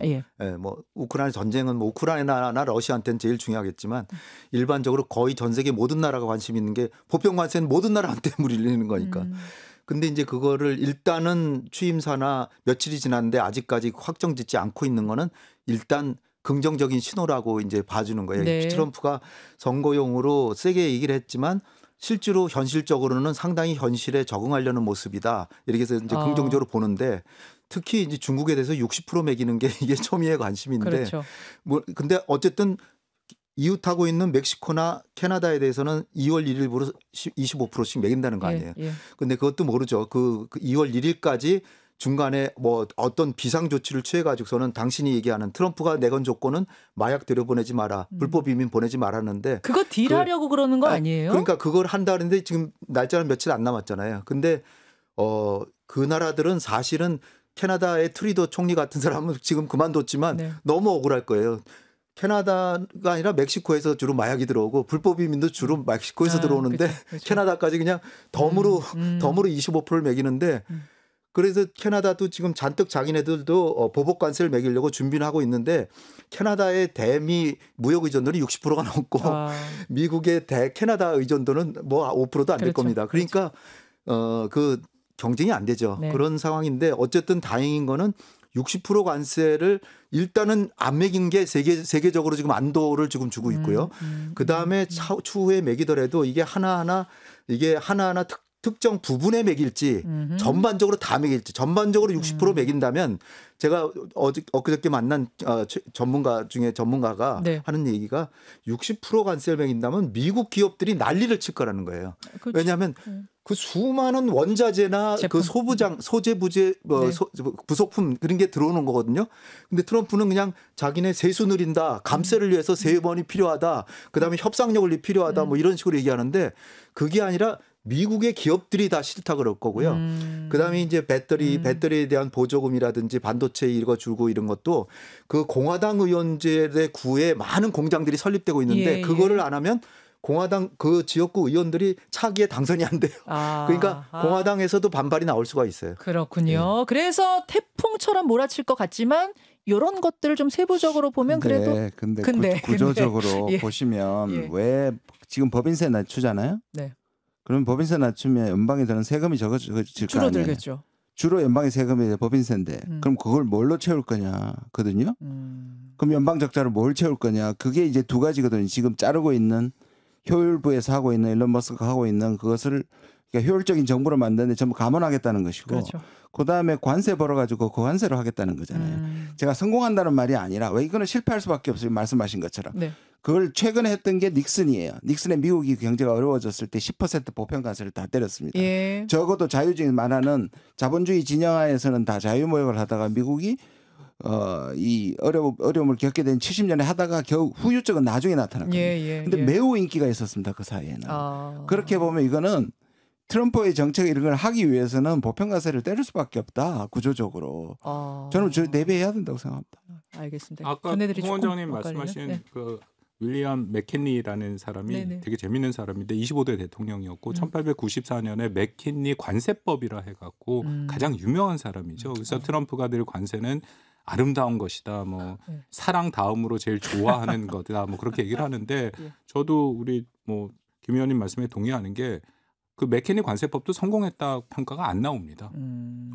뭐 우크라이나 전쟁은 뭐 우크라이나나 러시아한테는 제일 중요하겠지만 일반적으로 거의 전 세계 모든 나라가 관심 있는 게 보편 관세는 모든 나라한테 물리는 거니까. 근데 이제 그거를 일단은 취임사나 며칠이 지났는데 아직까지 확정짓지 않고 있는 거는 일단 긍정적인 신호라고 이제 봐주는 거예요. 네. 트럼프가 선거용으로 세게 얘기를 했지만 실제로 현실적으로는 상당히 현실에 적응하려는 모습이다. 이렇게 해서 이제 긍정적으로 보는데 특히 이제 중국에 대해서 60% 매기는 게 이게 초미의 관심인데 그렇죠. 뭐 근데 어쨌든 이웃하고 있는 멕시코나 캐나다에 대해서는 2월 1일부로 25%씩 매긴다는 거 아니에요. 예. 근데 그것도 모르죠. 그 2월 1일까지 중간에 뭐 어떤 비상 조치를 취해 가지고서는 당신이 얘기하는 트럼프가 내건 조건은 마약 들여보내지 마라. 불법 이민 보내지 말았는데 그거 딜하려고 그러는 거 아니에요? 그러니까 그걸 한다는데 지금 날짜는 며칠 안 남았잖아요. 근데 그 나라들은 사실은 캐나다의 트리도 총리 같은 사람은 지금 그만뒀지만 네. 너무 억울할 거예요. 캐나다가 아니라 멕시코에서 주로 마약이 들어오고 불법 이민도 주로 멕시코에서 들어오는데 그렇죠. 캐나다까지 그냥 덤으로 25%를 매기는데 그래서 캐나다도 지금 잔뜩 자기네들도 보복 관세를 매기려고 준비를 하고 있는데 캐나다의 대미 무역 의존도는 60%가 넘고 미국의 캐나다 의존도는 뭐 5%도 안 될 겁니다. 그러니까 그 경쟁이 안 되죠. 네. 그런 상황인데 어쨌든 다행인 거는 60% 관세를 일단은 안 매긴 게 세계적으로 지금 안도를 지금 주고 있고요. 그다음에 추후에 매기더라도 이게 하나하나 특정 부분에 매길지 전반적으로 다 매길지 전반적으로 60% 매긴다면 제가 엊그저께 만난 전문가 중에 전문가가 네. 하는 얘기가 60% 관세를 매긴다면 미국 기업들이 난리를 칠 거라는 거예요. 그렇죠. 왜냐하면 그 수많은 원자재나 제품. 그 소재 부재 네. 부속품 그런 게 들어오는 거거든요. 근데 트럼프는 그냥 자기네 세수 늘린다, 감세를 위해서 세번이 필요하다, 그다음에 협상력이 필요하다, 뭐 이런 식으로 얘기하는데 그게 아니라 미국의 기업들이 다 싫다 그럴 거고요. 그다음에 이제 배터리에 대한 보조금이라든지 반도체 읽어주고 이런 것도 그 공화당 의원들의 구에 많은 공장들이 설립되고 있는데 그거를 안 하면 공화당 그 지역구 의원들이 차기에 당선이 안 돼요. 그러니까 공화당에서도 반발이 나올 수가 있어요. 그렇군요. 그래서 태풍처럼 몰아칠 것 같지만 이런 것들을 좀 세부적으로 보면 그래도 근데 구조적으로 보시면 왜 지금 법인세 낮추잖아요. 네. 그럼 법인세 낮추면 연방에 드는 세금이 적어질 거 아니에요. 줄어들겠죠. 주로 연방의 세금이 법인세인데 그럼 그걸 뭘로 채울 거냐거든요. 그럼 연방 적자를 뭘 채울 거냐. 그게 이제 두 가지거든요. 지금 자르고 있는 효율부에서 하고 있는 일론 머스크가 하고 있는 그것을 그러니까 효율적인 정부를 만드는데 전부 감원하겠다는 것이고 그렇죠. 그다음에 관세 벌어가지고 그 관세로 하겠다는 거잖아요. 제가 성공한다는 말이 아니라 왜 이거는 실패할 수밖에 없어요. 말씀하신 것처럼. 네. 그걸 최근에 했던 게 닉슨이에요. 닉슨의 미국이 경제가 어려워졌을 때 10% 보편 관세를 다 때렸습니다. 예. 적어도 자유주의 말하는 자본주의 진영하에서는 다 자유무역을 하다가 미국이 이 어려움을 겪게 된 70년에 하다가 겨우 후유증은 나중에 나타났거든요. 근데 매우 인기가 있었습니다. 그 사이에는. 그렇게 보면 이거는 트럼프의 정책 이런 걸 하기 위해서는 보편과세를 때릴 수밖에 없다. 구조적으로. 저는 저 내배해야 된다고 생각합니다. 알겠습니다. 아까 홍 원장님 말씀하신 그 윌리엄 맥킨리라는 사람이 되게 재밌는 사람인데 25대 대통령이었고 1894년에 맥킨리 관세법이라 해갖고 가장 유명한 사람이죠. 그래서 트럼프가 늘 관세는 아름다운 것이다. 뭐 사랑 다음으로 제일 좋아하는 거다. 뭐 그렇게 얘기를 하는데 저도 우리 뭐 김 의원님 말씀에 동의하는 게 그 맥킨리 관세법도 성공했다 평가가 안 나옵니다.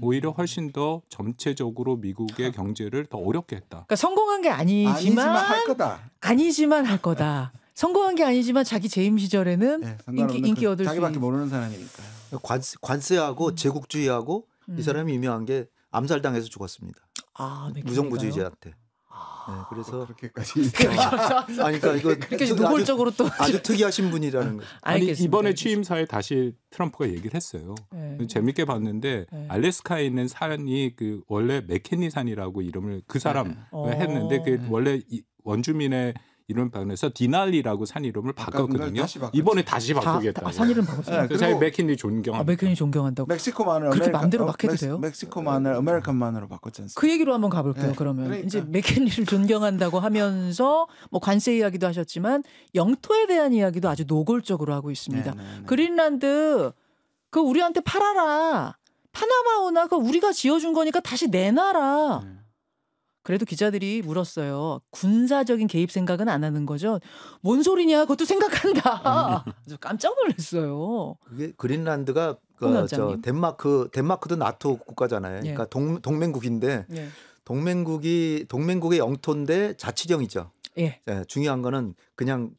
오히려 훨씬 더 전체적으로 미국의 경제를 더 어렵게 했다. 그러니까 성공한 게 아니지만 할 거다. 아니지만 할 거다. 성공한 게 아니지만 자기 재임 시절에는 인기 얻을 수 자기밖에 모르는 사람이니까요. 관세하고 제국주의하고 이 사람이 유명한 게 암살당해서 죽었습니다. 무정부주의자한테. 네, 그래서 그렇게까지. 그러니까 이거 이렇게 노골적으로 또 아주 특이하신 분이라는 거죠. 아니 이번에 취임사에 다시 트럼프가 얘기를 했어요. 재밌게 봤는데 알래스카에 있는 산이 그 원래 맥킨리 산이라고 이름을 그 사람 했는데 그 원래 원주민의 이름 바꿔서 디날리라고 산 이름을 바꿨거든요. 이번에 다시 바꾸겠다. 산 이름 바꿨어요. 자기 맥킨리 존경합니다. 맥킨리 존경한다고. 멕시코만을 그렇게 마음대로 막 해도 돼요? 멕시코만을 아메리칸만으로 바꿨지 않습니까? 그 얘기로 한번 가볼게요. 그러면 그러니까. 이제 맥킨리를 존경한다고 하면서 뭐 관세 이야기도 하셨지만 영토에 대한 이야기도 아주 노골적으로 하고 있습니다. 그린란드 그 우리한테 팔아라. 파나마우나 그 우리가 지어준 거니까 다시 내놔라. 그래도 기자들이 물었어요. 군사적인 개입 생각은 안 하는 거죠? 뭔 소리냐? 그것도 생각한다. 깜짝 놀랐어요. 그게 그린란드가 덴마크도 나토 국가잖아요. 예. 그러니까 동맹국인데 예. 동맹국의 영토인데 자치령이죠. 예. 예, 중요한 거는 그냥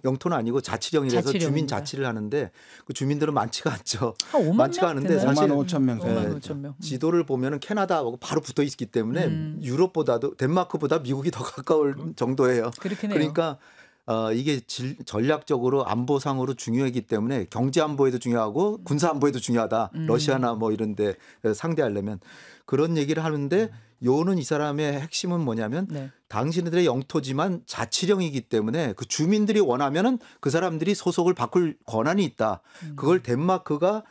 영토는 아니고 자치령이라서 주민 자치를 하는데 그 주민들은 많지가 않죠. 한 5만 많지가 않은데 사실 5만 5천 명 정도. 5만 5천 명. 지도를 보면은 캐나다하고 바로 붙어 있기 때문에 유럽보다도 덴마크보다 미국이 더 가까울 정도예요. 그렇긴 해요. 그러니까 이게 전략적으로 안보상으로 중요하기 때문에 경제 안보에도 중요하고 군사 안보에도 중요하다. 러시아나 뭐 이런 데 상대하려면 그런 얘기를 하는데 요는 이 사람의 핵심은 뭐냐면 네. 당신들의 영토지만 자치령이기 때문에 그 주민들이 원하면은 그 사람들이 소속을 바꿀 권한이 있다. 그걸 덴마크가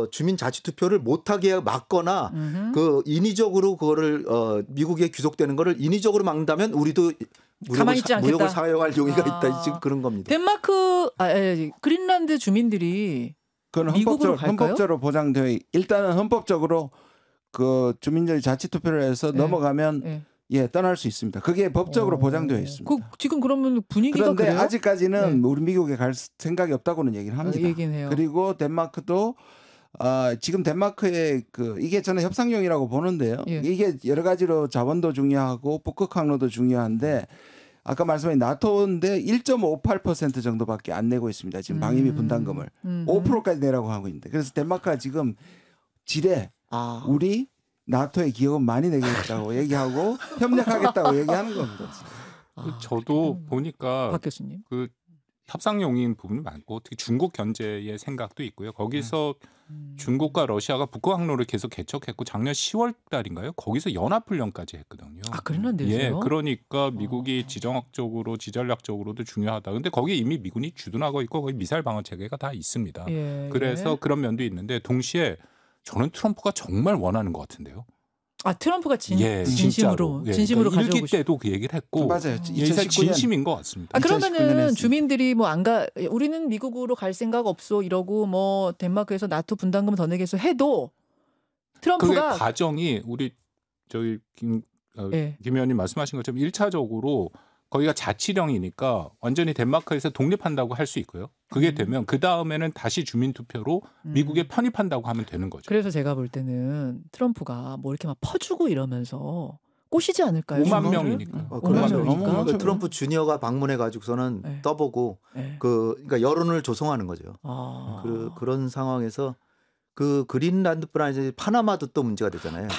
주민 자치 투표를 못하게 막거나 그 인위적으로 그거를 미국에 귀속되는 거를 인위적으로 막는다면 우리도 무력을 사용할 용의가 있다. 지금 그런 겁니다. 그린란드 주민들이 그건 미국으로 헌법적으로 보장되어 일단은 헌법적으로 그 주민들이 자치 투표를 해서 넘어가면 떠날 수 있습니다. 그게 법적으로 보장되어 있습니다. 지금 그러면 분위기가 그런데 그래요? 아직까지는 우리 미국에 갈 생각이 없다고는 얘기를 합니다. 얘기는 해요. 그리고 덴마크도 지금 덴마크의 이게 저는 협상용이라고 보는데요. 이게 여러 가지로 자원도 중요하고 북극 항로도 중요한데 아까 말씀하신 나토인데 1.58% 정도밖에 안 내고 있습니다. 지금 방위비 분담금을 5%까지 내라고 하고 있는데 그래서 덴마크가 지금 지레 우리 나토의 기여금 많이 내겠다고 얘기하고 협력하겠다고 얘기하는 겁니다. 저도 보니까 박 교수님. 그 협상용인 부분이 많고 특히 중국 견제의 생각도 있고요. 거기서 중국과 러시아가 북극 항로를 계속 개척했고 작년 10월 달인가요? 거기서 연합훈련까지 했거든요. 그런데요? 예, 그러니까 미국이 지정학적으로 지전략적으로도 중요하다. 근데 거기에 이미 미군이 주둔하고 있고 거기 미사일 방어 체계가 다 있습니다. 그래서 그런 면도 있는데 동시에 저는 트럼프가 정말 원하는 것 같은데요. 트럼프가 진심으로 그러니까 가져오고 일기 때도 그 얘기를 했고 맞아요. 2019년 진심인 것 같습니다. 그러면은 주민들이 우리는 미국으로 갈 생각 없어 이러고 뭐 덴마크에서 나토 분담금 더 내겠어 해도 트럼프가 그게 과정이 우리 저희 김 의원님 말씀하신 것처럼 1차적으로 거기가 자치령이니까 완전히 덴마크에서 독립한다고 할 수 있고요. 그게 되면 그 다음에는 다시 주민투표로 미국에 편입한다고 하면 되는 거죠. 그래서 제가 볼 때는 트럼프가 뭐 이렇게 막 퍼주고 이러면서 꼬시지 않을까요? 5만 명이니까. 5만 명이니까. 트럼프 주니어가 방문해가지고서는 떠보고 그러니까 여론을 조성하는 거죠. 그런 상황에서 그 그린란드뿐 아니라 파나마도 또 문제가 되잖아요.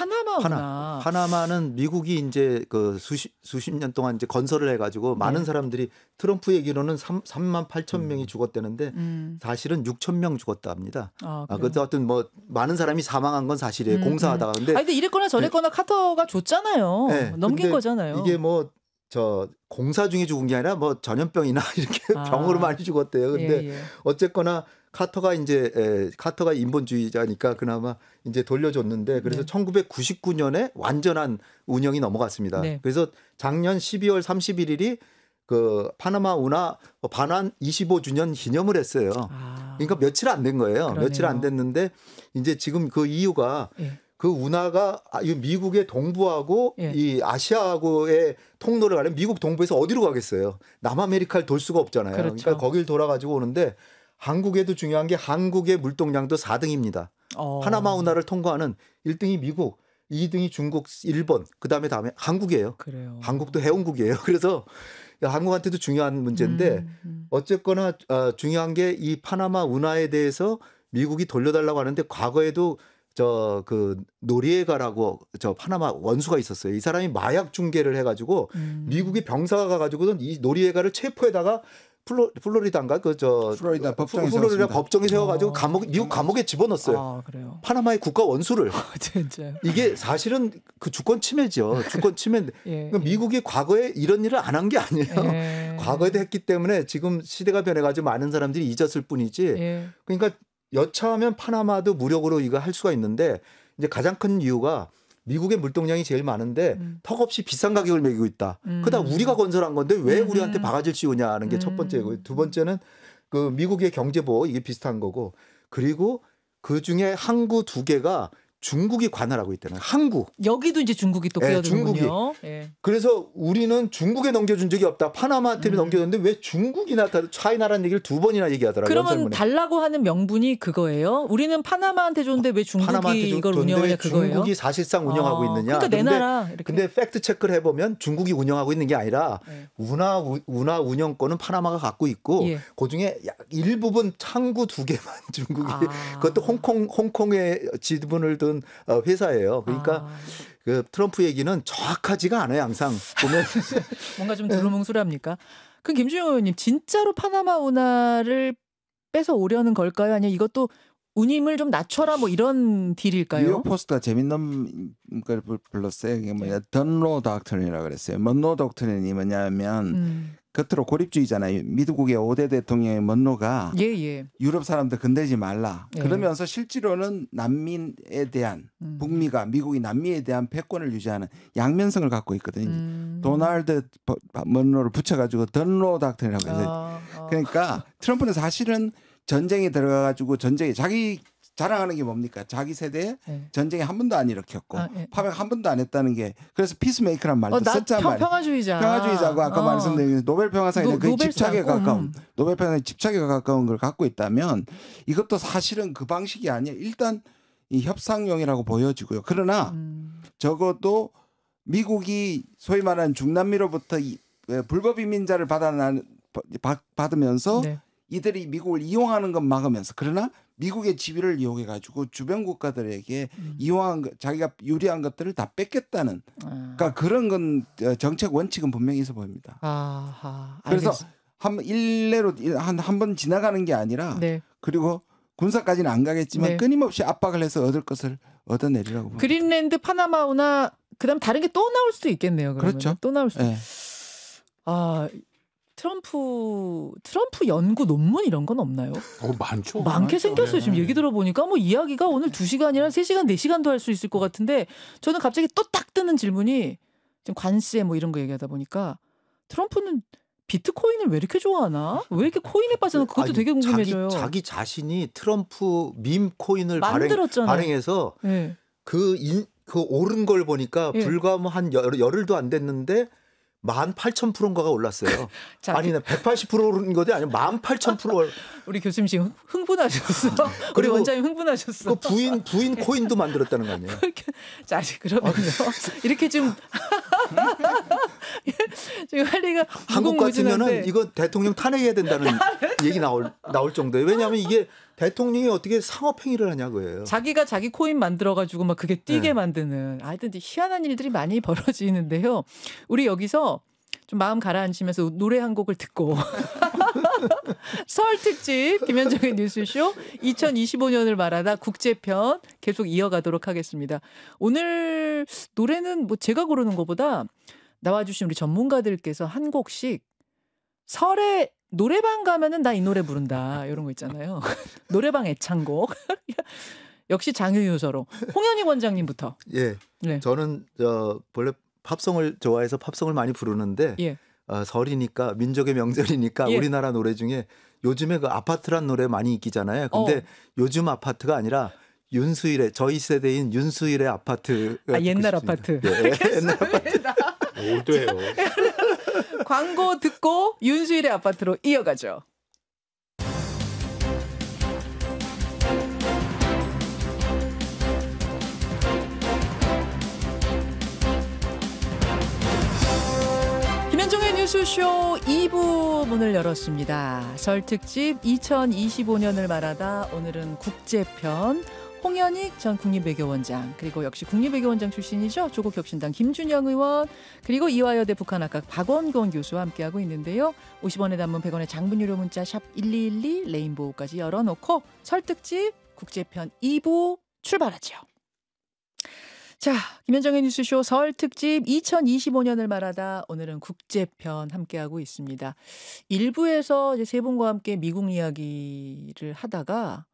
파나마는 미국이 이제 그 수십 년 동안 이제 건설을 해가지고 많은 사람들이 트럼프 얘기로는 3만 8천 명이 죽었다는데 사실은 6천 명 죽었다 합니다. 그래서 어떤 뭐 많은 사람이 사망한 건 사실이에요. 공사하다가. 근데 이랬거나 저랬거나 카터가 줬잖아요. 넘긴 거잖아요. 이게 뭐 공사 중에 죽은 게 아니라 뭐 전염병이나 이렇게 병으로 많이 죽었대요. 근데 어쨌거나 카터가 인본주의자니까 그나마 이제 돌려줬는데 그래서 1999년에 완전한 운영이 넘어갔습니다. 그래서 작년 12월 31일이 그 파나마 운하 반환 25주년 기념을 했어요. 그러니까 며칠 안 된 거예요. 그러네요. 며칠 안 됐는데 이제 지금 그 이유가 그 운하가 미국의 동부하고 이 아시아하고의 통로를 가려면 미국 동부에서 어디로 가겠어요? 남아메리카를 돌 수가 없잖아요. 그러니까 거길 돌아가지고 오는데 한국에도 중요한 게 한국의 물동량도 4등입니다. 파나마 운하를 통과하는 1등이 미국, 2등이 중국, 일본, 그다음에 한국이에요. 그래요. 한국도 해운국이에요. 그래서 한국한테도 중요한 문제인데 어쨌거나 중요한 게 이 파나마 운하에 대해서 미국이 돌려달라고 하는데 과거에도 그 노리에가라고 파나마 원수가 있었어요. 이 사람이 마약 중계를 해가지고 미국의 병사가 가가지고는 이 노리에가를 체포해다가 플로리다인가 플로리다 법정에 세워가지고 미국 감옥에 집어넣었어요. 그래요. 파나마의 국가 원수를. 진짜요? 이게 사실은 그 주권 침해죠. 주권 침해. 그러니까 미국이 과거에 이런 일을 안 한 게 아니에요. 과거에도 했기 때문에 지금 시대가 변해가지고 많은 사람들이 잊었을 뿐이지. 그러니까 여차하면 파나마도 무력으로 이거 할 수가 있는데 이제 가장 큰 이유가 미국의 물동량이 제일 많은데 턱없이 비싼 가격을 매기고 있다. 그러다 우리가 건설한 건데 왜 우리한테 바가지를 씌우냐는 게 첫 번째고요. 두 번째는 그 미국의 경제보호 이게 비슷한 거고 그리고 그 중에 항구 2개가 중국이 관할하고 있다는 항구. 여기도 이제 중국이 또 끼어들군요. 예. 그래서 우리는 중국에 넘겨준 적이 없다. 파나마한테 넘겨줬는데 왜 중국이나 차이나라는 얘기를 두 번이나 얘기하더라고요. 그러면 달라고 하는 명분이 그거예요? 우리는 파나마한테 줬는데 왜 중국이 이걸 운영하냐 그거예요? 중국이 사실상 운영하고 있느냐. 그러니까 내 나라. 근데 팩트 체크를 해보면 중국이 운영하고 있는 게 아니라 운하 운영권은 파나마가 갖고 있고 예. 그중에 일부분 항구 2개만 중국이 그것도 홍콩에 지분을 둔 회사예요. 그러니까 그 트럼프 얘기는 정확하지가 않아요. 항상 보면 뭔가 좀 두루뭉술합니까? 그럼 김준영 의원님 진짜로 파나마 운하를 뺏어 오려는 걸까요? 아니면 이것도 운임을 좀 낮춰라 뭐 이런 딜일까요? 뉴욕 포스트가 재밌는 걸 불렀어요. 이게 뭐냐 던로 닥트린이라고 그랬어요. 먼로 닥트린이 뭐냐면 겉으로 고립주의잖아요. 미국의 5대 대통령의 먼로가 유럽 사람들 건들지 말라. 그러면서 실제로는 난민에 대한 북미가 미국이 난민에 대한 패권을 유지하는 양면성을 갖고 있거든요. 도널드 먼로를 붙여가지고 던로 닥트린이라고 해서 그러니까 트럼프는 사실은 전쟁에 들어가가지고 전쟁에 자기 자랑하는 게 뭡니까? 자기 세대에 전쟁에 한 번도 안 일으켰고 파병 한 번도 안 했다는 게 그래서 피스메이커란 말도 썼단 말이에요. 평화주의자고 아까 말씀드린 노벨 평화상에 그 집착에 가까운 노벨 평화상에 집착에 가까운 걸 갖고 있다면 이것도 사실은 그 방식이 아니에요. 일단 이 협상용이라고 보여지고요. 그러나 적어도 미국이 소위 말하는 중남미로부터 불법 이민자를 받으면서 이들이 미국을 이용하는 건 막으면서 그러나 미국의 지위를 이용해 가지고 주변 국가들에게 이용한 자기가 유리한 것들을 다 뺏겠다는 그러니까 그런 건 정책 원칙은 분명히 있어 보입니다. 그래서 일례로 한 번 지나가는 게 아니라 그리고 군사까지는 안 가겠지만 끊임없이 압박을 해서 얻을 것을 얻어내리라고 봅니다. 그린랜드 파나마 운하 그다음 다른 게 또 나올 수도 있겠네요. 그러면. 그렇죠. 또 나올 수도. 트럼프 연구 논문 이런 건 없나요? 많죠. 많게 생겼어요. 지금 얘기 들어보니까 뭐 이야기가 오늘 2시간이나 3시간, 4시간도 할 수 있을 것 같은데 저는 갑자기 또 딱 뜨는 질문이 지금 관세 뭐 이런 거 얘기하다 보니까 트럼프는 비트코인을 왜 이렇게 좋아하나? 왜 이렇게 코인에 빠져나 그것도 되게 궁금해져요. 자기 자신이 트럼프 밈 코인을 만들었잖아요. 발행해서 그 오른 걸 보니까 불과 뭐 한 열흘도 안 됐는데 18,000%인가가 올랐어요. 아니, 180% 오른 것이 아니라 18,000%. 우리 교수님 지금 흥분하셨어. 우리 원장님 흥분하셨어. 그 부인 코인도 만들었다는 거 아니에요? 자, 그러면요. 이렇게 좀 지금 할 리가 한국 같으면은 이거 대통령 탄핵해야 된다는 얘기 나올 정도예요. 왜냐하면 이게 대통령이 어떻게 상업행위를 하냐고요. 자기가 자기 코인 만들어가지고 막 그게 뛰게 만드는 하여튼 희한한 일들이 많이 벌어지는데요. 우리 여기서 좀 마음 가라앉히면서 노래 한 곡을 듣고 설 특집 김현정의 뉴스쇼 2025년을 말하다 국제편 계속 이어가도록 하겠습니다. 오늘 노래는 뭐 제가 고르는 것보다 나와주신 우리 전문가들께서 한 곡씩 설에 노래방 가면은 나 이 노래 부른다 이런 거 있잖아요. 노래방 애창곡. 역시 장유유서로 홍현희 원장님부터. 예. 네. 저는 원래 팝송을 좋아해서 팝송을 많이 부르는데 설이니까 민족의 명절이니까 우리나라 노래 중에 요즘에 그 아파트란 노래 많이 인기잖아요. 근데 요즘 아파트가 아니라 윤수일의 저희 세대인 윤수일의 아파트. 옛날 아파트. 옛날 아파트. 올드해요. 광고 듣고 윤수일의 아파트로 이어가죠. 김현정의 뉴스쇼 2부 문을 열었습니다. 설 특집 2025년을 말하다 오늘은 국제편 홍현익 전 국립외교원장 그리고 역시 국립외교원장 출신이죠. 조국혁신당 김준영 의원 그리고 이화여대 북한학과 박원권 교수와 함께하고 있는데요. 50원의 단문 100원의 장문 유료 문자 샵 1212 레인보우까지 열어놓고 설 특집 국제편 2부 출발하죠. 자, 김현정의 뉴스쇼 설 특집 2025년을 말하다 오늘은 국제편 함께하고 있습니다. 1부에서 이제 세 분과 함께 미국 이야기를 하다가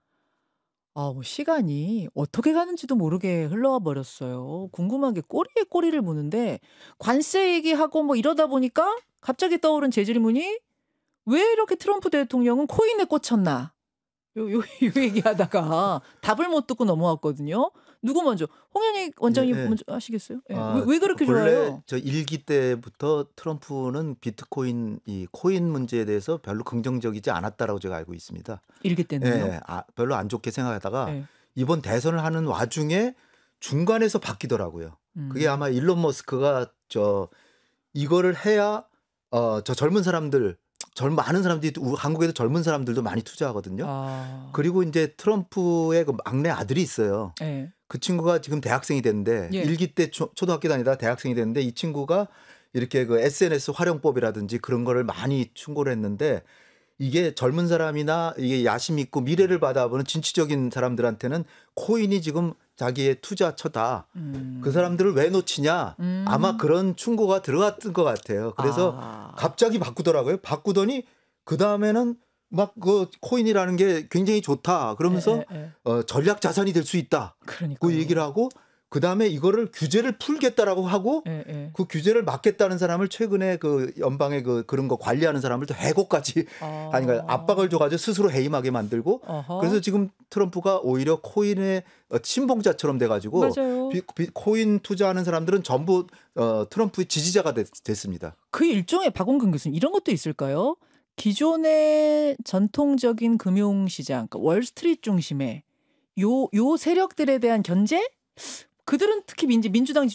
시간이 어떻게 가는지도 모르게 흘러와 버렸어요. 궁금하게 꼬리에 꼬리를 무는데 관세 얘기하고 뭐 이러다 보니까 갑자기 떠오른 제 질문이 왜 이렇게 트럼프 대통령은 코인에 꽂혔나? 요 얘기하다가 답을 못 듣고 넘어왔거든요. 누구 먼저? 홍현희 원장님 네. 먼저 하시겠어요? 네. 왜 그렇게 원래 좋아요? 저 1기 때부터 트럼프는 비트코인 이 코인 문제에 대해서 별로 긍정적이지 않았다라고 제가 알고 있습니다. 1기 때는요? 네, 별로 안 좋게 생각하다가 네. 이번 대선을 하는 와중에 중간에서 바뀌더라고요. 그게 아마 일론 머스크가 이거를 해야 저 젊은 사람들 많은 사람들이 한국에도 젊은 사람들도 많이 투자하거든요. 그리고 이제 트럼프의 그 막내 아들이 있어요. 네. 그 친구가 지금 대학생이 됐는데 예. 1기 때 초등학교 다니다 대학생이 됐는데 이 친구가 이렇게 그 SNS 활용법이라든지 그런 거를 많이 충고를 했는데 이게 젊은 사람이나 이게 야심 있고 미래를 받아보는 진취적인 사람들한테는 코인이 지금 자기의 투자처다. 그 사람들을 왜 놓치냐. 아마 그런 충고가 들어갔던 것 같아요. 그래서 갑자기 바꾸더라고요. 바꾸더니 그 다음에는 막 그 코인이라는 게 굉장히 좋다. 그러면서 전략 자산이 될 수 있다. 그 얘기를 하고 그 다음에 이거를 규제를 풀겠다라고 하고 그 규제를 막겠다는 사람을 최근에 그 연방의 그런 거 관리하는 사람을 또 해고까지 아닌가 압박을 줘가지고 스스로 해임하게 만들고 그래서 지금 트럼프가 오히려 코인의 친봉자처럼 돼가지고 코인 투자하는 사람들은 전부 트럼프의 지지자가 됐습니다. 그 일종의 박원근 교수님 이런 것도 있을까요? 기존의 전통적인 금융시장, 그러니까 월스트리트 중심의 요 세력들에 대한 견제? 그들은 특히 민주당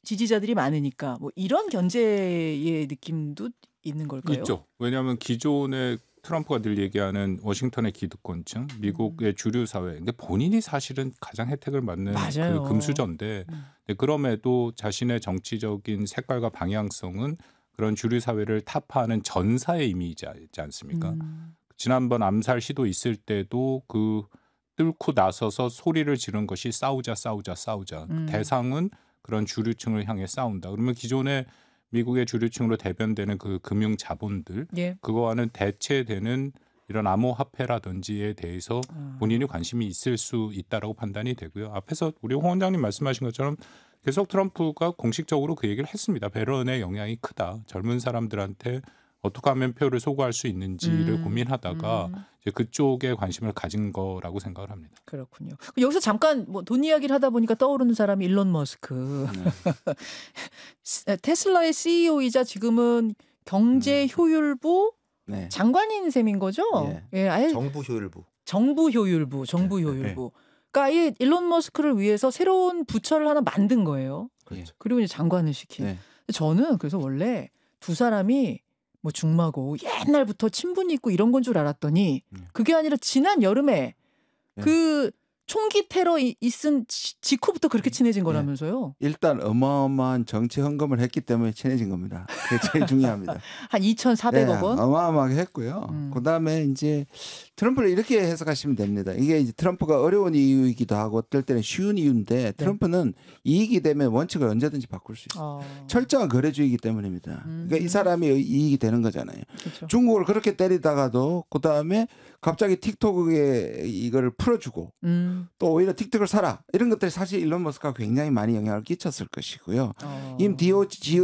지지자들이 많으니까 뭐 이런 견제의 느낌도 있는 걸까요? 있죠. 왜냐하면 기존의 트럼프가 늘 얘기하는 워싱턴의 기득권층, 미국의 주류 사회. 근데 본인이 사실은 가장 혜택을 받는 그 금수저인데 그럼에도 자신의 정치적인 색깔과 방향성은 그런 주류 사회를 타파하는 전사의 이미지지 않습니까? 지난번 암살 시도 있을 때도 그 뚫고 나서서 소리를 지른 것이 싸우자. 대상은 그런 주류층을 향해 싸운다. 그러면 기존의 미국의 주류층으로 대변되는 그 금융 자본들 그거와는 대체되는 이런 암호화폐라든지에 대해서 본인이 관심이 있을 수 있다라고 판단이 되고요. 앞에서 우리 홍 원장님 말씀하신 것처럼 계속 트럼프가 공식적으로 그 얘기를 했습니다. 배런의 영향이 크다. 젊은 사람들한테 어떻게 하면 표를 소구할 수 있는지를 고민하다가 이제 그쪽에 관심을 가진 거라고 생각을 합니다. 그렇군요. 여기서 잠깐 뭐 돈 이야기를 하다 보니까 떠오르는 사람이 일론 머스크. 테슬라의 CEO이자 지금은 경제 효율부 장관인 셈인 거죠? 아예 정부 효율부. 정부 효율부. 그러니까 아예 일론 머스크를 위해서 새로운 부처를 하나 만든 거예요. 그렇죠. 그리고 이제 장관을 시킨. 저는 그래서 원래 두 사람이 뭐 중마고 옛날부터 친분이 있고 이런 건 줄 알았더니 그게 아니라 지난 여름에 그 총기 테러 있은 직후부터 그렇게 친해진 거라면서요. 일단 어마어마한 정치 헌금을 했기 때문에 친해진 겁니다. 그게 제일 중요합니다. 한 2,400억 원? 어마어마하게 했고요. 그다음에 이제 트럼프를 이렇게 해석하시면 됩니다. 이게 이제 트럼프가 어려운 이유이기도 하고 어떨 때는 쉬운 이유인데 트럼프는 이익이 되면 원칙을 언제든지 바꿀 수 있어요. 철저한 거래주의이기 때문입니다. 그러니까 이 사람이 이익이 되는 거잖아요. 그렇죠. 중국을 그렇게 때리다가도 그다음에 갑자기 틱톡에 이거를 풀어주고 또 오히려 틱톡을 사라 이런 것들이 사실 일론 머스크가 굉장히 많이 영향을 끼쳤을 것이고요. 이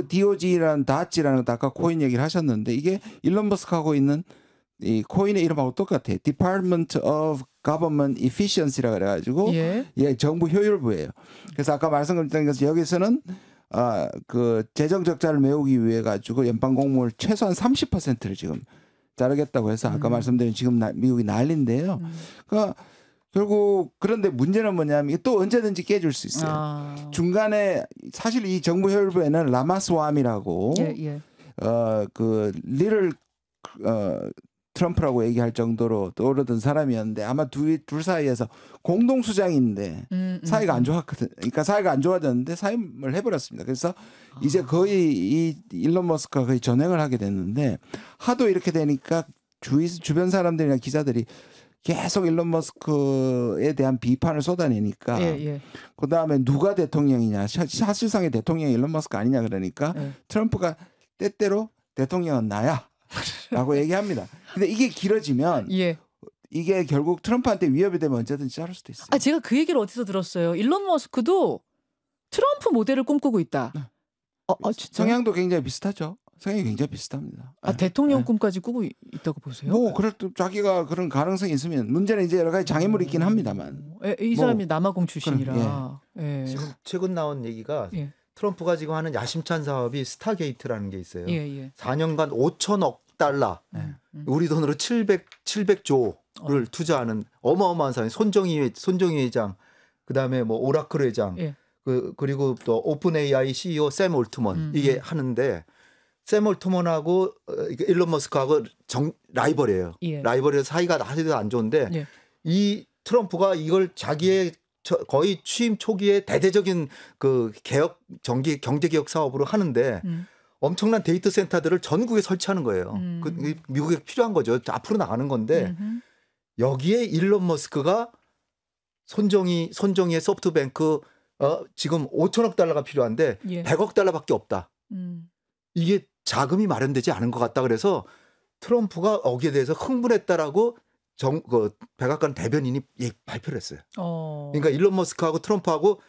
DOG라는 다치라는 것도 아까 코인 얘기를 하셨는데 이게 일론 머스크하고 있는 이 코인의 이름하고 똑같아요. Department of Government Efficiency라 그래가지고 정부 효율부예요. 그래서 아까 말씀드린 것처럼 여기서는 그 재정 적자를 메우기 위해 가지고 연방 공무원을 최소한 30%를 지금 자르겠다고 해서 아까 말씀드린 지금 미국이 난리인데요. 그러니까 결국 그런데 문제는 뭐냐면 이게 또 언제든지 깨질 수 있어요. 중간에 사실 이 정부 효율부에는 라마스와미라고 그 리를 트럼프라고 얘기할 정도로 떠오르던 사람이었는데 아마 둘 사이에서 공동 수장인데 사이가 안 좋았거든. 그러니까 사이가 안 좋아졌는데 사임을 해버렸습니다. 그래서 이제 거의 이 일론 머스크가 거의 전횡을 하게 됐는데 하도 이렇게 되니까 주변 사람들이나 기자들이 계속 일론 머스크에 대한 비판을 쏟아내니까 그 다음에 누가 대통령이냐 사실상의 대통령이 일론 머스크 아니냐 그러니까 트럼프가 때때로 대통령은 나야 라고 얘기합니다. 근데 이게 길어지면 이게 결국 트럼프한테 위협이 되면 언제든지 자를 수도 있어요. 제가 그 얘기를 어디서 들었어요. 일론 머스크도 트럼프 모델을 꿈꾸고 있다. 성향도 굉장히 비슷하죠. 생각이 굉장히 비슷합니다. 대통령 꿈까지 꾸고 있다고 보세요? 뭐 그럴 때 자기가 그런 가능성이 있으면 문제는 이제 여러 가지 장애물이 있긴 합니다만. 이 사람이 남아공 출신이라. 지금 최근 나온 얘기가 트럼프가 지금 하는 야심찬 사업이 스타게이트라는 게 있어요. 4년간 5천억 달러, 우리 돈으로 700조를 투자하는 어마어마한 사람이 손정희 회장, 그다음에 뭐 오라클 회장, 그리고 또 오픈 AI CEO 샘 올트먼 이게 하는데 샘 올트먼하고 일론 머스크하고 라이벌이에요. 라이벌이어서 사이가 아직도 안 좋은데 이 트럼프가 이걸 자기의 거의 취임 초기에 대대적인 그 개혁 경제 개혁 사업으로 하는데 엄청난 데이터 센터들을 전국에 설치하는 거예요. 미국에 필요한 거죠. 앞으로 나가는 건데 여기에 일론 머스크가 손정희의 소프트뱅크 지금 5천억 달러가 필요한데 100억 달러밖에 없다. 이게 자금이 마련되지 않은 것 같다. 그래서 트럼프가 거기에 대해서 흥분했다라고 백악관 대변인이 발표를 했어요. 그러니까 일론 머스크하고 트럼프하고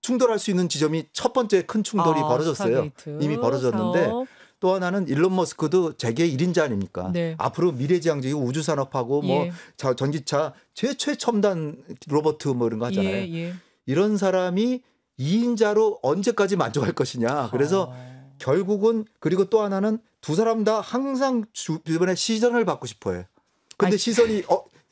충돌할 수 있는 지점이 첫 번째 큰 충돌이 벌어졌어요. 스타게이트. 이미 벌어졌는데 또 하나는 일론 머스크도 재계 1인자 아닙니까? 앞으로 미래지향적인 우주산업하고 뭐 전기차 최첨단 로봇 뭐 이런 거 하잖아요. 이런 사람이 2인자로 언제까지 만족할 것이냐. 그래서 결국은 그리고 또 하나는 두 사람 다 항상 주변에 시선을 받고 싶어요. 근데 시선이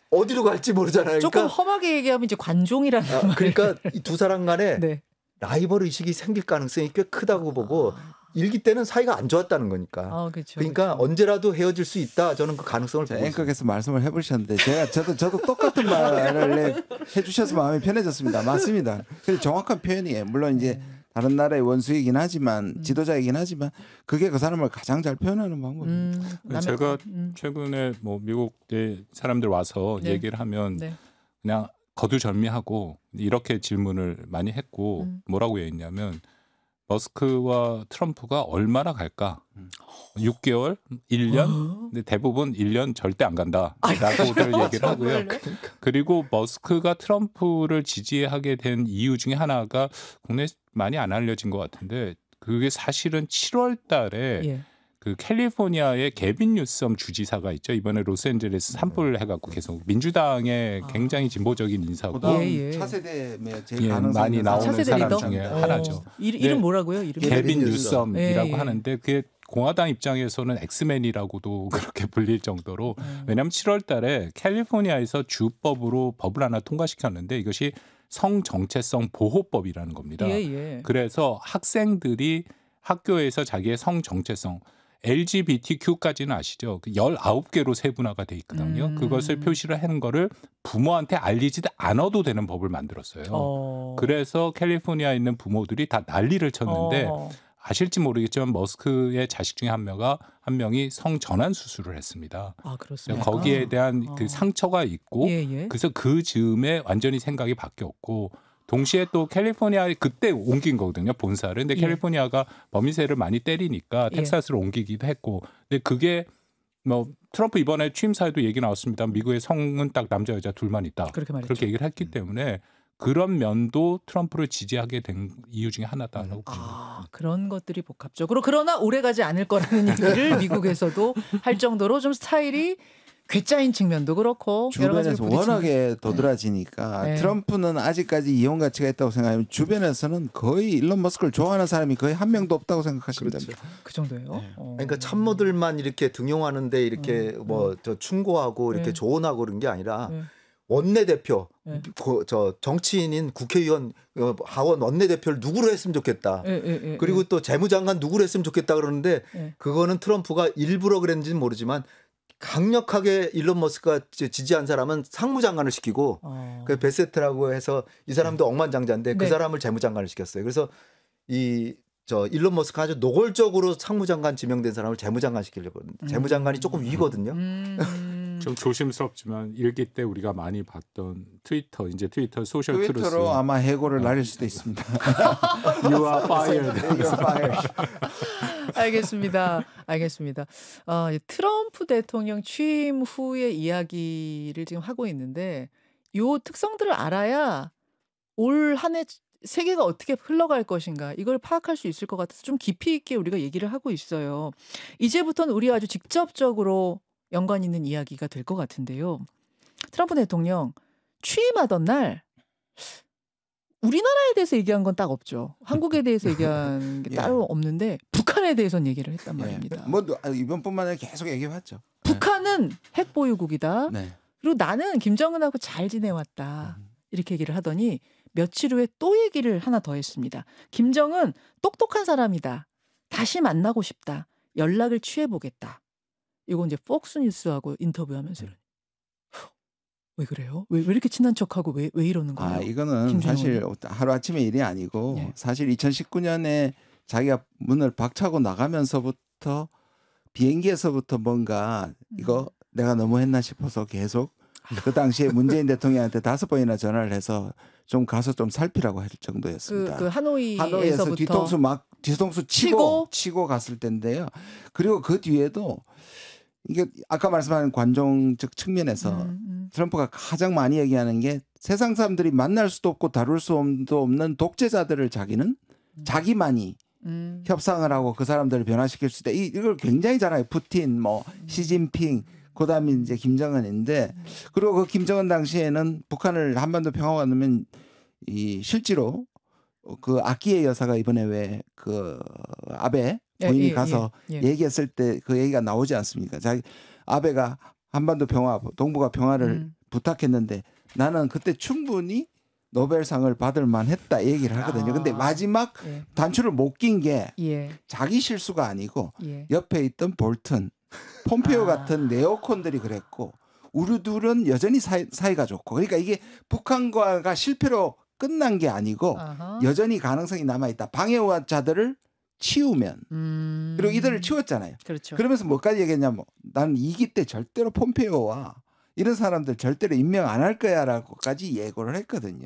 어디로 갈지 모르잖아요. 조금 그러니까, 험하게 얘기하면 이제 관종이라는 그러니까 이 두 사람 간에 라이벌 의식이 생길 가능성이 꽤 크다고 보고 일기 때는 사이가 안 좋았다는 거니까. 그러니까 언제라도 헤어질 수 있다. 저는 그 가능성을 보고 앵커께서 말씀을 해보셨는데 저도 똑같은 말을 해주셔서 마음이 편해졌습니다. 맞습니다. 그래서 정확한 표현이에요. 물론 이제 다른 나라의 원수이긴 하지만 지도자이긴 하지만 그게 그 사람을 가장 잘 표현하는 방법입니다. 제가 최근에 뭐 미국 사람들 와서 얘기를 하면 그냥 거두절미하고 이렇게 질문을 많이 했고 뭐라고 했냐면 머스크와 트럼프가 얼마나 갈까? 6개월? 1년? 근데 대부분 1년 절대 안 간다라고들 얘기를 하고요. 그리고 머스크가 트럼프를 지지하게 된 이유 중에 하나가 국내에 많이 안 알려진 것 같은데 그게 사실은 7월 달에 그 캘리포니아의 게빈 뉴섬 주지사가 있죠. 이번에 로스앤젤레스 산불을 해갖고 계속 민주당의 굉장히 진보적인 인사고 차세대 제일 많이 나오는 사람 리더? 중에 하나죠. 이름 뭐라고요? 이름? 게빈 뉴섬이라고 하는데 그게 공화당 입장에서는 엑스맨이라고도 그렇게 불릴 정도로 왜냐하면 7월 달에 캘리포니아에서 주법으로 법을 하나 통과시켰는데 이것이 성정체성 보호법이라는 겁니다. 그래서 학생들이 학교에서 자기의 성정체성 LGBTQ까지는 아시죠? 19개로 세분화가 돼 있거든요. 그것을 표시를 하는 거를 부모한테 알리지 않아도 되는 법을 만들었어요. 그래서 캘리포니아에 있는 부모들이 다 난리를 쳤는데 아실지 모르겠지만 머스크의 자식 중에 한 명이 성전환 수술을 했습니다. 그렇습니까? 거기에 대한 그 상처가 있고 그래서 그 즈음에 완전히 생각이 바뀌었고 동시에 또 캘리포니아에 그때 옮긴 거거든요, 본사를. 근데 캘리포니아가 범위세를 많이 때리니까 텍사스로 옮기기도 했고. 근데 그게 뭐 트럼프 이번에 취임사에도 얘기 나왔습니다. 미국의 성은 딱 남자 여자 둘만 있다. 그렇게 얘기를 했기 때문에 그런 면도 트럼프를 지지하게 된 이유 중에 하나다라고 봅니다. 그런 것들이 복합적으로 그러나 오래가지 않을 거라는 얘기를 미국에서도 할 정도로 좀 스타일이 괴짜인 측면도 그렇고 주변에서 워낙에 도드라지니까 트럼프는 아직까지 이용 가치가 있다고 생각하면 주변에서는 거의 일론 머스크를 좋아하는 사람이 거의 한 명도 없다고 생각하시면 됩니다. 그 정도예요? 그러니까 참모들만 이렇게 등용하는데 이렇게 뭐 저 충고하고 이렇게 조언하고 그런 게 아니라 원내대표, 정치인인 국회의원, 하원 원내대표를 누구로 했으면 좋겠다. 그리고 또 재무장관 누구로 했으면 좋겠다 그러는데 그거는 트럼프가 일부러 그랬는지는 모르지만 강력하게 일론 머스크가 지지한 사람은 상무장관을 시키고 그 베세트라고 해서 이 사람도 억만장자인데 그 사람을 재무장관을 시켰어요. 그래서 일론 머스크가 아주 노골적으로 상무장관 지명된 사람을 재무장관 시키려고 하는데 재무장관이 조금 위거든요. 좀 조심스럽지만 일기 때 우리가 많이 봤던 트위터 소셜 트루스 트위터로 아마 해고를 날릴 수도 있습니다. You are fired. 알겠습니다. 트럼프 대통령 취임 후의 이야기를 지금 하고 있는데 요 특성들을 알아야 올 한 해 세계가 어떻게 흘러갈 것인가 이걸 파악할 수 있을 것 같아서 좀 깊이 있게 우리가 얘기를 하고 있어요. 이제부터는 우리 아주 직접적으로 연관 있는 이야기가 될 것 같은데요. 트럼프 대통령 취임하던 날 우리나라에 대해서 얘기한 건 딱 없죠. 한국에 대해서 얘기한 게 예. 따로 없는데 북한에 대해서는 얘기를 했단 말입니다. 뭐 이번뿐만 아니라 계속 얘기해왔죠. 북한은 핵 보유국이다. 네. 그리고 나는 김정은하고 잘 지내왔다. 이렇게 얘기를 하더니 며칠 후에 또 얘기를 하나 더 했습니다. 김정은 똑똑한 사람이다. 다시 만나고 싶다. 연락을 취해보겠다. 이건 이제 폭스뉴스하고 인터뷰하면서 왜 그래요? 왜 이렇게 친한 척하고 왜 이러는 거예요? 이거는 김정은이? 사실 하루아침의 일이 아니고 네. 사실 2019년에 자기가 문을 박차고 나가면서부터 비행기에서부터 뭔가 이거 내가 너무 했나 싶어서 계속 그 당시에 문재인 대통령한테 5번이나 전화를 해서 좀 가서 좀 살피라고 할 정도였습니다. 그 하노이에서부터 하노이에서 뒤통수 치고 갔을 텐데요. 그리고 그 뒤에도 이게 아까 말씀하신 관종적 측면에서 트럼프가 가장 많이 얘기하는 게 세상 사람들이 만날 수도 없고 다룰 수도 없는 독재자들을 자기는 자기만이 협상을 하고 그 사람들을 변화시킬 수 있다. 이걸 굉장히 잘 알아요. 푸틴, 뭐 시진핑, 그다음에 이제 김정은인데 그리고 그 김정은 당시에는 북한을 한반도 평화가 되면 실제로 그 아키에 여사가 이번에 왜 그 아베 부인이 가서 얘기했을 때 그 얘기가 나오지 않습니까? 아베가 한반도 평화, 동북아 평화를 부탁했는데 나는 그때 충분히 노벨상을 받을 만했다 얘기를 하거든요. 근데 마지막 단추를 못 낀 게 자기 실수가 아니고 옆에 있던 볼튼, 폼페이오 같은 네오콘들이 그랬고 우리 둘은 여전히 사이가 좋고 그러니까 이게 북한과가 실패로 끝난 게 아니고 여전히 가능성이 남아있다. 방해자들을 치우면 그리고 이들을 치웠잖아요. 그렇죠. 그러면서 뭐까지 얘기했냐면 나는 2기 때 절대로 폼페이오와 이런 사람들 절대로 임명 안 할 거야라고까지 예고를 했거든요.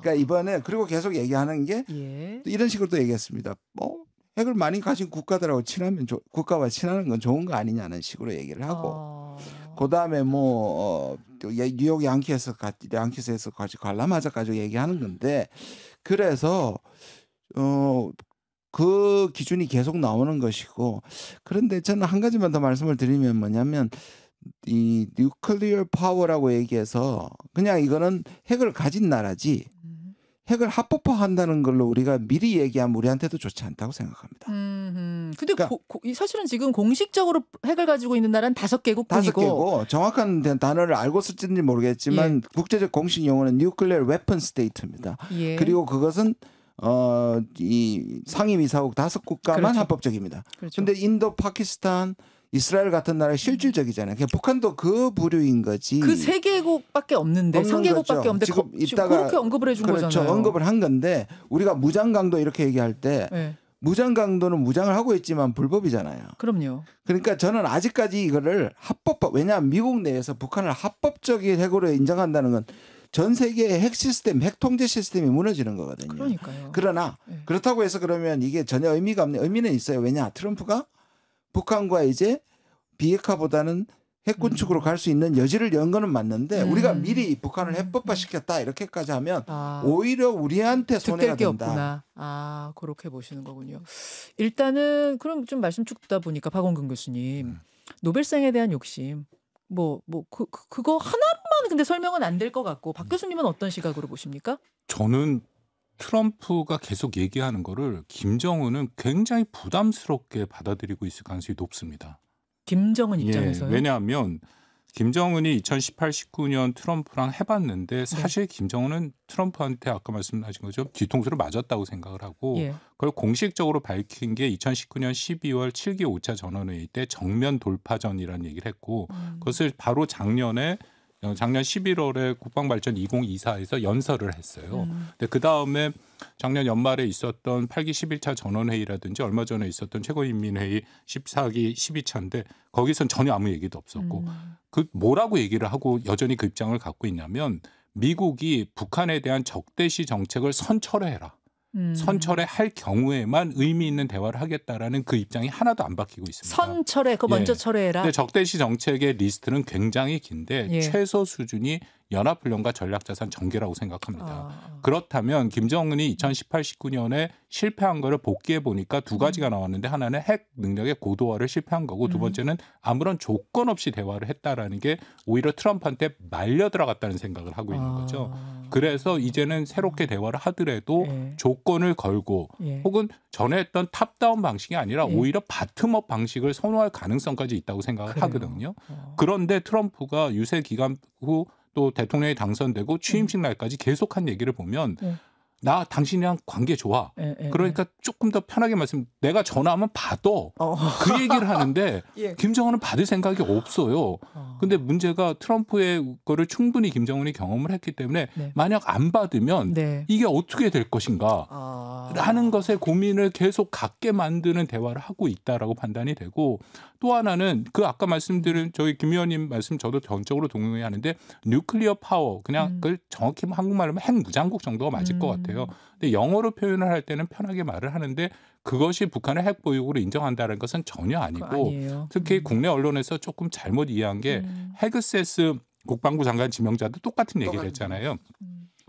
그러니까 이번에 그리고 계속 얘기하는 게 이런 식으로도 얘기했습니다. 뭐 핵을 많이 가진 국가들하고 친하면 국가와 친하는 건 좋은 거 아니냐는 식으로 얘기를 하고 그다음에 뭐 뉴욕 양키스에서 같이 관람하자 가지고 얘기하는 건데 그래서 그 기준이 계속 나오는 것이고 그런데 저는 한 가지만 더 말씀을 드리면 뭐냐면 이 뉴클리어 파워라고 얘기해서 그냥 이거는 핵을 가진 나라지 핵을 합법화한다는 걸로 우리가 미리 얘기하면 우리한테도 좋지 않다고 생각합니다. 근데 그러니까 사실은 지금 공식적으로 핵을 가지고 있는 나라는 5개국뿐이고 5개고 정확한 단어를 알고 쓸지는 모르겠지만 국제적 공식 용어는 뉴클리어 웨펀 스테이트입니다. 그리고 그것은 이 상임이사국 5국가만 합법적입니다. 그런데 인도, 파키스탄, 이스라엘 같은 나라 실질적이잖아요. 그러니까 북한도 그 부류인 거지. 그 3개국밖에 없는데 3개국밖에 없는데 지금 이따가 그렇게 언급을 해준 거잖아요. 언급을 한 건데 우리가 무장강도 이렇게 얘기할 때 무장강도는 무장을 하고 있지만 불법이잖아요. 그럼요. 그러니까 저는 아직까지 이거를 왜냐하면 미국 내에서 북한을 합법적인 핵으로 인정한다는 건 전 세계의 핵 시스템, 핵 통제 시스템이 무너지는 거거든요. 그러니까요. 그러나 그렇다고 해서 그러면 이게 전혀 의미가 없는 의미는 있어요. 왜냐? 트럼프가 북한과 이제 비핵화보다는 핵 군축으로 갈 수 있는 여지를 연 거는 맞는데 우리가 미리 북한을 핵법화시켰다 이렇게까지 하면 오히려 우리한테 손해가 된다. 그렇게 보시는 거군요. 일단은 그럼 좀 말씀 쭉 듣다 보니까 박원근 교수님 노벨상에 대한 욕심 그거 하나로만 근데 설명은 안 될 것 같고 박 교수님은 어떤 시각으로 보십니까? 저는 트럼프가 계속 얘기하는 거를 김정은은 굉장히 부담스럽게 받아들이고 있을 가능성이 높습니다. 김정은 입장에서요? 왜냐하면 김정은이 2018, 19년 트럼프랑 해봤는데 사실 김정은은 트럼프한테 아까 말씀하신 거죠. 뒤통수를 맞았다고 생각을 하고 그걸 공식적으로 밝힌 게 2019년 12월 7기 5차 전원회의 때 정면 돌파전이라는 얘기를 했고 그것을 바로 작년 11월에 국방발전 2024에서 연설을 했어요. 근데 그다음에 작년 연말에 있었던 8기 11차 전원회의라든지 얼마 전에 있었던 최고인민회의 14기 12차인데 거기선 전혀 아무 얘기도 없었고 그 뭐라고 얘기를 하고 여전히 그 입장을 갖고 있냐면 미국이 북한에 대한 적대시 정책을 선철해라. 선철해할 경우에만 의미 있는 대화를 하겠다라는 그 입장이 하나도 안 바뀌고 있습니다. 선철해, 그거 먼저 철회해라. 근데 적대시 정책의 리스트는 굉장히 긴데 최소 수준이 연합훈련과 전략자산 전개라고 생각합니다. 그렇다면 김정은이 2018, 19년에 실패한 거를 복귀해 보니까 두 가지가 나왔는데 하나는 핵 능력의 고도화를 실패한 거고 두 번째는 아무런 조건 없이 대화를 했다라는 게 오히려 트럼프한테 말려 들어갔다는 생각을 하고 있는 거죠. 그래서 이제는 새롭게 대화를 하더라도 조건을 걸고 혹은 전에 했던 탑다운 방식이 아니라 오히려 바텀업 방식을 선호할 가능성까지 있다고 생각을 하거든요. 그런데 트럼프가 유세 기간 후 또 대통령이 당선되고 취임식 날까지 계속한 얘기를 보면 나 당신이랑 관계 좋아. 그러니까 조금 더 편하게 말씀. 내가 전화하면 받아. 그 얘기를 하는데 김정은은 받을 생각이 없어요. 근데 문제가 트럼프의 거를 충분히 김정은이 경험을 했기 때문에 만약 안 받으면 이게 어떻게 될 것인가 하는 것에 고민을 계속 갖게 만드는 대화를 하고 있다라고 판단이 되고 또 하나는 그 아까 말씀드린 저희 김 의원님 말씀 저도 전적으로 동의하는데 뉴클리어 파워 그냥 그 정확히 한국말로 하면 핵무장국 정도가 맞을 것 같아요. 근데 영어로 표현을 할 때는 편하게 말을 하는데 그것이 북한의 핵 보유국으로 인정한다는 것은 전혀 아니고 특히 국내 언론에서 조금 잘못 이해한 게 헤그세스 국방부 장관 지명자도 똑같은 얘기를 했잖아요.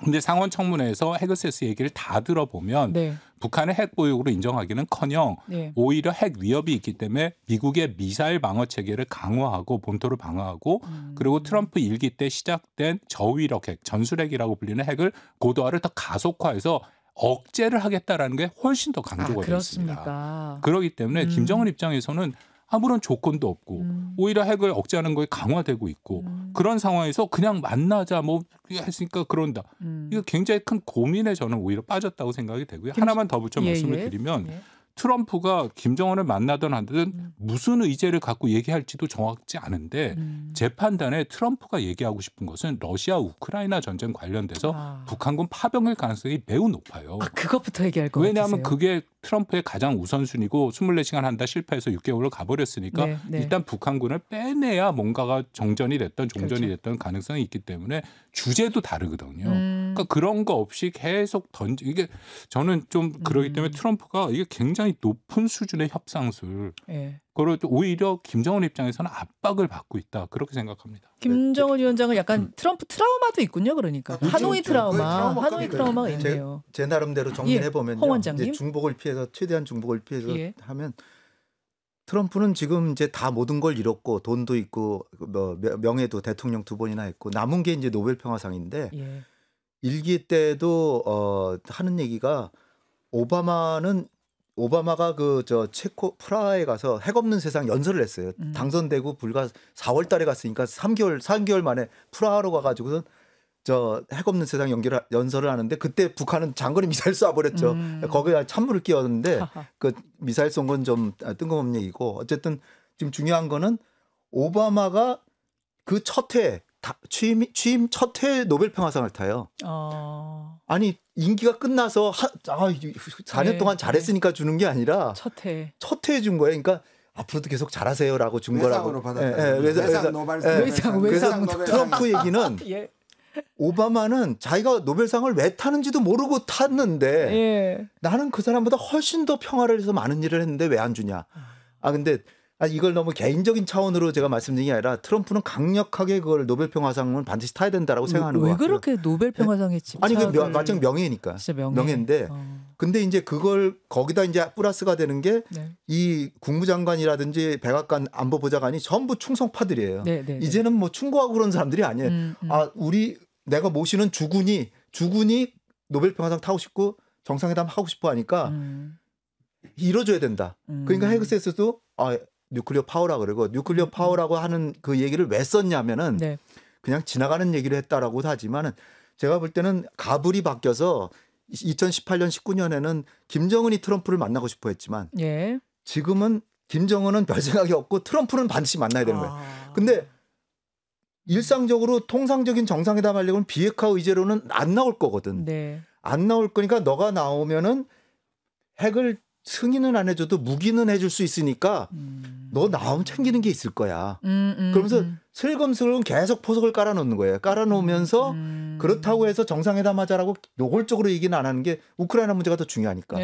근데 상원 청문회에서 헤그세스 얘기를 다 들어보면 북한의 핵 보유국으로 인정하기는커녕 오히려 핵 위협이 있기 때문에 미국의 미사일 방어 체계를 강화하고 본토를 방어하고 그리고 트럼프 일기 때 시작된 저위력 핵, 전술핵이라고 불리는 핵을 고도화를 더 가속화해서 억제를 하겠다라는 게 훨씬 더 강조가 되어 있습니다. 그렇기 때문에 김정은 입장에서는 아무런 조건도 없고 오히려 핵을 억제하는 거에 강화되고 있고 그런 상황에서 그냥 만나자 뭐 했으니까 그런다. 이거 굉장히 큰 고민에 저는 오히려 빠졌다고 생각이 되고요. 하나만 더 붙여 말씀을 드리면 트럼프가 김정은을 만나든 하든 무슨 의제를 갖고 얘기할지도 정확지 않은데 제 판단에 트럼프가 얘기하고 싶은 것은 러시아 우크라이나 전쟁 관련돼서 북한군 파병일 가능성이 매우 높아요. 그것부터 얘기할 것 왜냐하면 같으세요? 그게 트럼프의 가장 우선순위고 24시간 한다 실패해서 6개월을 가버렸으니까 일단 북한군을 빼내야 뭔가가 정전이 됐던 종전이 됐던 가능성이 있기 때문에 주제도 다르거든요. 그러니까 그런 거 없이 계속 이게 저는 좀 그러기 때문에 트럼프가 이게 굉장히 높은 수준의 협상술 그걸 오히려 김정은 입장에서는 압박을 받고 있다 그렇게 생각합니다. 김정은 위원장은 약간 트럼프 트라우마도 있고요. 그러니까 하노이 트라우마, 하노이 트라우마가 있네요. 제 나름대로 정리해 보면요. 홍 원장님. 이제 중복을 피해서 최대한 중복을 피해서 하면 트럼프는 지금 이제 다 모든 걸 잃었고 돈도 있고 뭐 명예도 대통령 2번이나 했고 남은 게 이제 노벨 평화상인데 일기 때도 하는 얘기가 오바마가 그 체코 프라하에 가서 핵 없는 세상 연설을 했어요. 당선되고 불과 4월 달에 갔으니까 3개월 만에 프라하로 가가지고서 핵 없는 세상 연설을 하는데 그때 북한은 장거리 미사일 쏴버렸죠. 거기에 찬물을 끼웠는데 그 미사일 쏜 건 좀 뜬금없는 얘기고 어쨌든 지금 중요한 거는 오바마가 그 취임 첫 해 노벨 평화상을 타요. 아니 임기가 끝나서 4년 동안 잘했으니까 주는 게 아니라 첫 해에 준 거예요. 그러니까 앞으로도 계속 잘하세요라고 준 거라고. 외상 트럼프 얘기는 오바마는 자기가 노벨상을 왜 타는지도 모르고 탔는데 나는 그 사람보다 훨씬 더 평화를 위해서 많은 일을 했는데 왜 안 주냐. 근데 이걸 너무 개인적인 차원으로 제가 말씀드린 게 아니라 트럼프는 강력하게 그걸 노벨 평화상은 반드시 타야 된다라고 생각하는 거예요. 왜 그렇게 노벨 평화상에 집착을? 아니 그 마찬가지 명예니까. 명예인데. 근데 이제 그걸 거기다 이제 플러스가 되는 게 이 국무장관이라든지 백악관 안보보좌관이 전부 충성파들이에요. 이제는 뭐 충고하고 그런 사람들이 아니에요. 내가 모시는 주군이 노벨 평화상 타고 싶고 정상회담 하고 싶어 하니까 이뤄줘야 된다. 그러니까 헤그세스도 뉴클리어 파워라 그러고 뉴클리어 파워라고 하는 그 얘기를 왜 썼냐면은 그냥 지나가는 얘기를 했다라고 하지만은 제가 볼 때는 가불이 바뀌어서 2018년 19년에는 김정은이 트럼프를 만나고 싶어 했지만 지금은 김정은은 별 생각이 없고 트럼프는 반드시 만나야 되는 거예요. 근데 일상적으로 통상적인 정상회담 하려고는 비핵화 의제로는 안 나올 거거든. 안 나올 거니까 너가 나오면은 핵을 승인은 안 해줘도 무기는 해줄 수 있으니까 너 나오면 챙기는 게 있을 거야. 그러면서 슬금슬금 계속 포석을 깔아놓는 거예요. 깔아놓으면서 그렇다고 해서 정상회담 하자라고 노골적으로 얘기는 안 하는 게 우크라이나 문제가 더 중요하니까.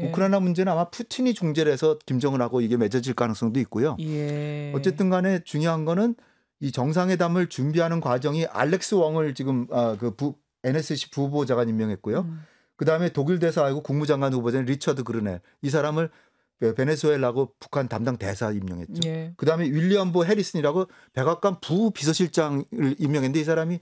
우크라이나 문제는 아마 푸틴이 중재를 해서 김정은하고 이게 맺어질 가능성도 있고요. 어쨌든 간에 중요한 거는 이 정상회담을 준비하는 과정이 알렉스 웡을 지금 NSC 부보좌관 임명했고요. 그다음에 독일 대사하고 국무장관 후보자인 리처드 그르넬 이 사람을 베네수엘라고 북한 담당 대사 임명했죠. 예. 그다음에 윌리엄 보 해리슨이라고 백악관 부비서실장을 임명했는데 이 사람이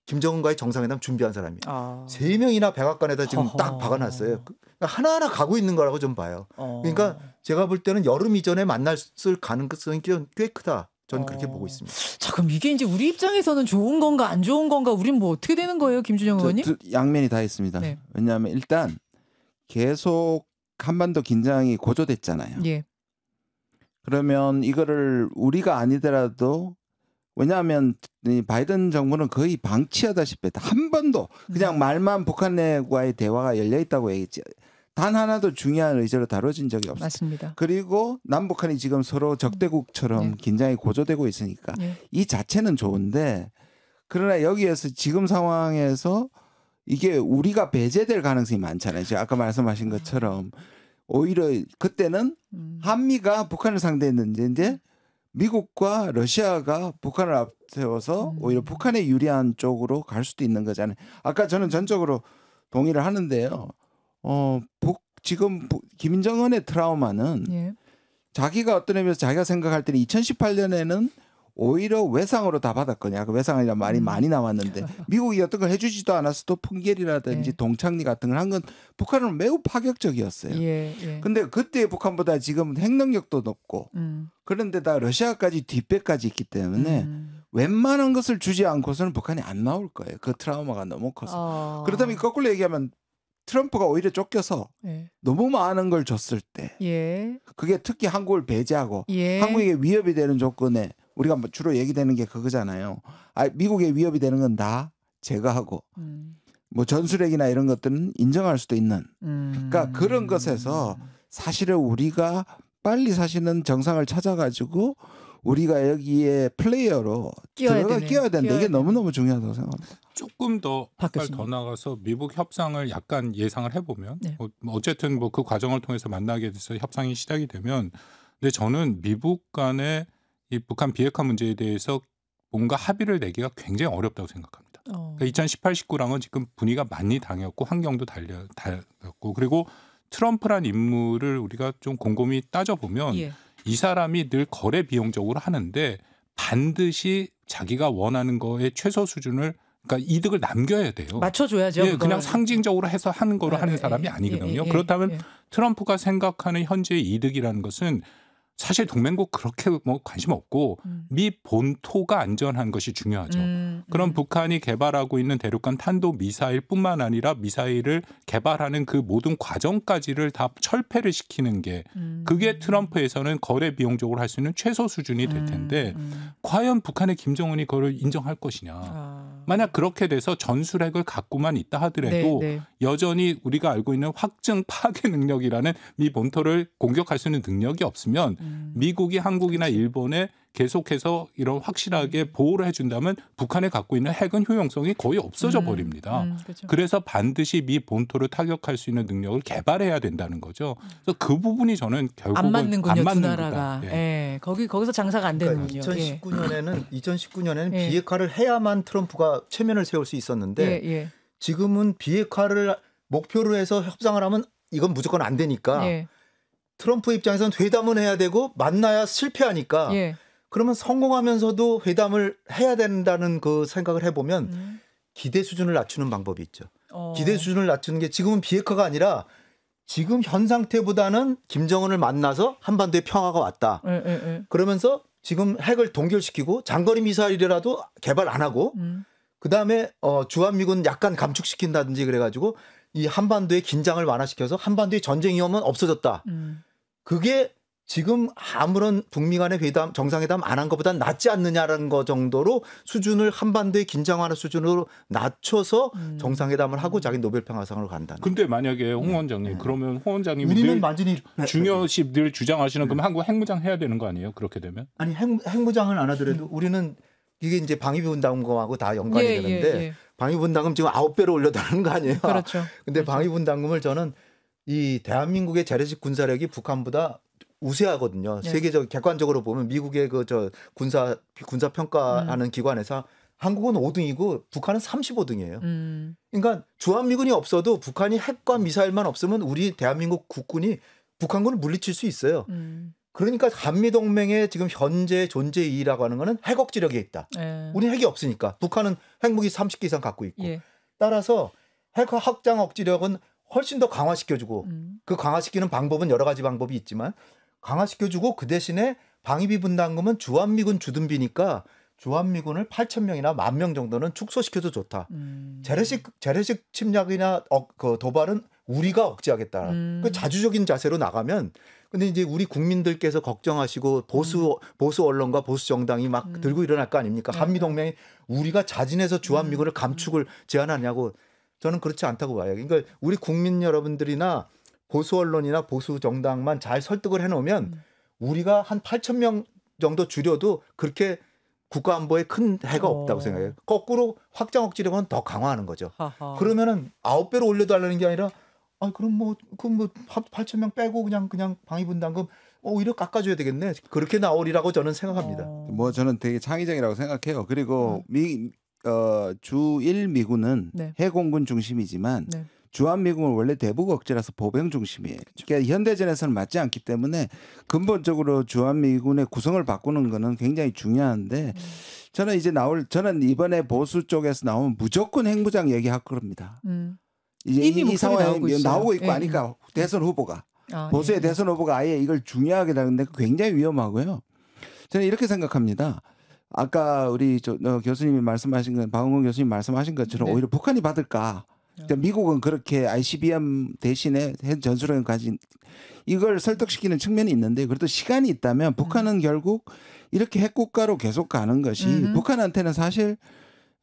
김정은과의 정상회담 준비한 사람이에요. 3명이나 백악관에다 지금 딱 박아놨어요. 그러니까 하나하나 가고 있는 거라고 좀 봐요. 그러니까 제가 볼 때는 여름 이전에 만났을 가능성이 꽤 크다. 저는 그렇게 보고 있습니다. 자, 그럼 이게 이제 우리 입장에서는 좋은 건가 안 좋은 건가 우린 뭐 어떻게 되는 거예요, 김준영 의원님? 양면이 다 있습니다. 네. 왜냐하면 일단 계속 한반도 긴장이 고조됐잖아요. 예. 그러면 이거를 우리가 아니더라도 왜냐하면 이 바이든 정부는 거의 방치하다시피 한 번도 그냥 말만 북한과의 대화가 열려 있다고 얘기했지. 단 하나도 중요한 의제로 다뤄진 적이 없어요. 맞습니다. 그리고 남북한이 지금 서로 적대국처럼 긴장이 고조되고 있으니까 이 자체는 좋은데 그러나 여기에서 지금 상황에서 이게 우리가 배제될 가능성이 많잖아요. 제가 아까 말씀하신 것처럼 오히려 그때는 한미가 북한을 상대했는데 이제 미국과 러시아가 북한을 앞세워서 오히려 북한에 유리한 쪽으로 갈 수도 있는 거잖아요. 아까 저는 전적으로 동의를 하는데요. 지금 김정은의 트라우마는 자기가 어떤 의미에서 자기가 생각할 때는 2018년에는 오히려 외상으로 다 받았거든요. 그 외상이라는 말이 많이 나왔는데 미국이 어떤 걸 해주지도 않았어도 풍계리라든지 동창리 같은 걸 한 건 북한은 매우 파격적이었어요. 근데 그때 북한보다 지금 핵능력도 높고 그런데다 러시아까지 뒷배까지 있기 때문에 웬만한 것을 주지 않고서는 북한이 안 나올 거예요. 그 트라우마가 너무 커서. 그렇다면 거꾸로 얘기하면 트럼프가 오히려 쫓겨서 너무 많은 걸 줬을 때 그게 특히 한국을 배제하고 한국에게 위협이 되는 조건에 우리가 주로 얘기되는 게 그거잖아요. 미국에 위협이 되는 건 다 제거하고 뭐 전술핵이나 이런 것들은 인정할 수도 있는 그러니까 그런 것에서 사실은 우리가 빨리 사실은 정상을 찾아가지고 우리가 여기에 플레이어로 끼어야 된다. 이게 너무너무 중요하다고 생각합니다. 조금 더 나가서 미국 협상을 약간 예상을 해보면 어쨌든 뭐 그 과정을 통해서 만나게 돼서 협상이 시작이 되면 근데 저는 미국 간의 이 북한 비핵화 문제에 대해서 뭔가 합의를 내기가 굉장히 어렵다고 생각합니다. 그러니까 2018, 19랑은 지금 분위기가 많이 당했고 환경도 달렸고 그리고 트럼프란 인물을 우리가 좀 곰곰이 따져보면 이 사람이 늘 거래 비용적으로 하는데 반드시 자기가 원하는 거의 최소 수준을 그러니까 이득을 남겨야 돼요. 맞춰줘야죠. 그냥 상징적으로 해서 하는 거로 하는 사람이 아니거든요. 그렇다면 트럼프가 생각하는 현재의 이득이라는 것은 사실 동맹국 그렇게 뭐 관심 없고 미 본토가 안전한 것이 중요하죠. 그럼 북한이 개발하고 있는 대륙간 탄도 미사일뿐만 아니라 미사일을 개발하는 그 모든 과정까지를 다 철폐를 시키는 게 그게 트럼프에서는 거래 비용적으로 할 수 있는 최소 수준이 될 텐데 과연 북한의 김정은이 그걸 인정할 것이냐. 만약 그렇게 돼서 전술핵을 갖고만 있다 하더라도 여전히 우리가 알고 있는 확증 파괴 능력이라는 미 본토를 공격할 수 있는 능력이 없으면 미국이 한국이나 일본에 계속해서 이런 확실하게 보호를 해준다면 북한에 갖고 있는 핵은 효용성이 거의 없어져 버립니다. 그래서 반드시 미 본토를 타격할 수 있는 능력을 개발해야 된다는 거죠. 그래서 그 부분이 저는 결국은 안 맞는군요. 두 나라가. 거기서 장사가 안 되는군요. 그러니까 2019년에는 비핵화를 해야만 트럼프가 체면을 세울 수 있었는데 지금은 비핵화를 목표로 해서 협상을 하면 이건 무조건 안 되니까 트럼프 입장에서는 회담은 해야 되고 만나야 실패하니까 그러면 성공하면서도 회담을 해야 된다는 그 생각을 해보면 기대 수준을 낮추는 방법이 있죠. 기대 수준을 낮추는 게 지금은 비핵화가 아니라 지금 현 상태보다는 김정은을 만나서 한반도에 평화가 왔다. 그러면서 지금 핵을 동결시키고 장거리 미사일이라도 개발 안 하고 그다음에 주한미군 약간 감축시킨다든지 그래가지고 이 한반도의 긴장을 완화시켜서 한반도의 전쟁 위험은 없어졌다. 그게 지금 아무런 북미 간의 회담, 정상회담 안 한 것보다 낫지 않느냐라는 거 정도로 수준을 한반도의 긴장 완화 수준으로 낮춰서 정상회담을 하고 자기 노벨평화상으로 간다는. 근데 만약에 홍 원장님 그러면 홍 원장님이 우리는 완전히 중요시 늘 주장하시는 그럼 한국 핵무장 해야 되는 거 아니에요? 그렇게 되면? 아니 핵무장은 안 하더라도 우리는 이게 이제 방위분담금하고 다 연관이 되는데 방위분담금 지금 9배로 올려달라는 거 아니에요? 그렇죠. 근데 방위분담금을 저는 이 대한민국의 재래식 군사력이 북한보다 우세하거든요. 네. 세계적 객관적으로 보면 미국의 그 저 군사 평가하는 기관에서 한국은 5등이고 북한은 35등이에요. 그러니까 주한미군이 없어도 북한이 핵과 미사일만 없으면 우리 대한민국 국군이 북한군을 물리칠 수 있어요. 그러니까 한미동맹의 지금 현재 존재 이유라고 하는 거는 핵 억지력에 있다. 우리는 핵이 없으니까. 북한은 핵무기 30개 이상 갖고 있고. 예. 따라서 핵 확장 억지력은 훨씬 더 강화시켜주고 그 강화시키는 방법은 여러 가지 방법이 있지만 강화시켜주고 그 대신에 방위비 분담금은 주한미군 주둔비니까 주한미군을 8,000명이나 10,000명 정도는 축소시켜도 좋다. 재래식 침략이나 그 도발은 우리가 억제하겠다. 그 자주적인 자세로 나가면 근데 이제 우리 국민들께서 걱정하시고 보수 언론과 보수 정당이 막 들고 일어날 거 아닙니까? 한미동맹이 우리가 자진해서 주한미군을 감축을 제안하냐고 저는 그렇지 않다고 봐요. 그러니까 우리 국민 여러분들이나 보수 언론이나 보수 정당만 잘 설득을 해놓으면 우리가 한 8,000명 정도 줄여도 그렇게 국가 안보에 큰 해가 없다고 생각해요. 거꾸로 확장 억지력은 더 강화하는 거죠. 그러면은 9배로 올려달라는 게 아니라 그럼 뭐 8,000명 빼고 그냥 방위분담금 오히려 깎아줘야 되겠네. 그렇게 나오리라고 저는 생각합니다. 뭐 저는 되게 창의적이라고 생각해요. 그리고 주일 미군은 네. 해공군 중심이지만 네. 주한미군은 원래 대북 억제라서 보병 중심이에요. 그러니까 현대전에서는 맞지 않기 때문에 근본적으로 주한미군의 구성을 바꾸는 거는 굉장히 중요한데 저는 이번에 보수 쪽에서 나오면 무조건 핵무장 얘기할 겁니다. 이제 이 상황에 나오고 있고 하니까 대선 후보가 보수의 대선 후보가 아예 이걸 중요하게 다루는데 굉장히 위험하고요. 저는 이렇게 생각합니다. 아까 우리 교수님이 말씀하신 건 박원근 교수님 말씀하신 것처럼 오히려 북한이 받을까? 그러니까 미국은 그렇게 ICBM 대신에 전술핵을 가진 이걸 설득시키는 측면이 있는데 그래도 시간이 있다면 북한은 결국 이렇게 핵국가로 계속 가는 것이 북한한테는 사실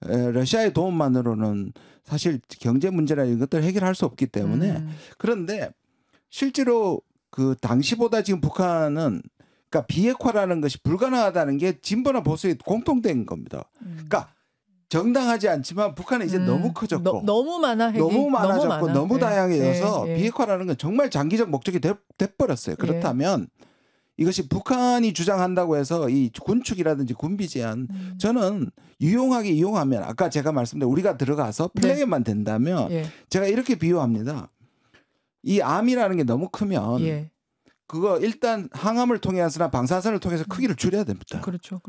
러시아의 도움만으로는 사실 경제 문제나 이런 것들을 해결할 수 없기 때문에 그런데 실제로 그 당시보다 지금 북한은 그러니까 비핵화라는 것이 불가능하다는 게 진보나 보수의 공통된 겁니다. 그러니까 정당하지 않지만 북한은 이제 너무 커졌고 너무 많아 핵이 너무 많아졌고 너무 다양해져서 네. 비핵화라는 건 정말 장기적 목적이 돼버렸어요. 그렇다면 이것이 북한이 주장한다고 해서 이 군축이라든지 군비 제한 저는 유용하게 이용하면 아까 제가 말씀드린 우리가 들어가서 플레이만 된다면 제가 이렇게 비유합니다. 이 암이라는 게 너무 크면 그거 일단 항암을 통해서나 방사선을 통해서 크기를 줄여야 됩니다. 그렇죠.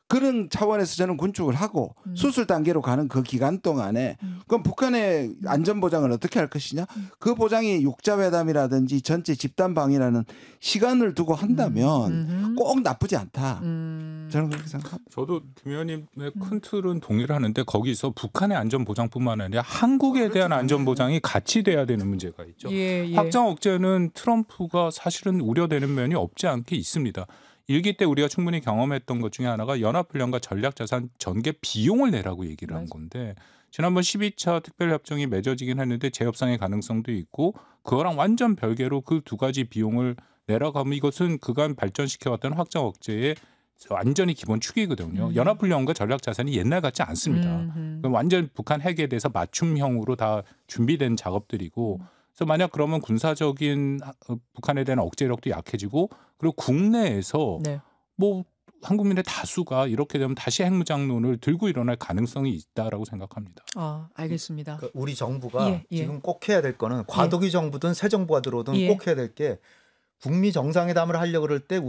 그런 차원에서 저는 군축을 하고 수술 단계로 가는 그 기간 동안에 그럼 북한의 안전 보장을 어떻게 할 것이냐? 그 보장이 육자회담이라든지 전체 집단방위라는 시간을 두고 한다면 꼭 나쁘지 않다. 저는 그렇게 생각합니다. 저도 김 의원님의 큰 틀은 동의를 하는데 거기서 북한의 안전 보장뿐만 아니라 한국에 대한 안전 보장이 같이 돼야 되는 문제가 있죠. 확장 억제는 트럼프가 사실은 우려되는 면이 없지 않게 있습니다. 일기 때 우리가 충분히 경험했던 것 중에 하나가 연합훈련과 전략자산 전개 비용을 내라고 얘기를 한 건데 지난번 12차 특별협정이 맺어지긴 했는데 재협상의 가능성도 있고 그거랑 완전 별개로 그 두 가지 비용을 내라고 하면 이것은 그간 발전시켜왔던 확장 억제의 완전히 기본 축이거든요. 연합훈련과 전략자산이 옛날 같지 않습니다. 완전 북한 핵에 대해서 맞춤형으로 다 준비된 작업들이고 그래서 만약 그러면 군사적인 북한에 대한 억제력도 약해지고 그리고 국내에서 뭐 한국민의 다수가 이렇게 되면 다시 핵무장론을 들고 일어날 가능성이 있다라고 생각합니다. 알겠습니다. 그러니까 우리 정부가 지금 꼭 해야 될 거는 과도기 정부든 새 정부가 들어오든 꼭 해야 될 게 북미 정상회담을 하려고 그럴 때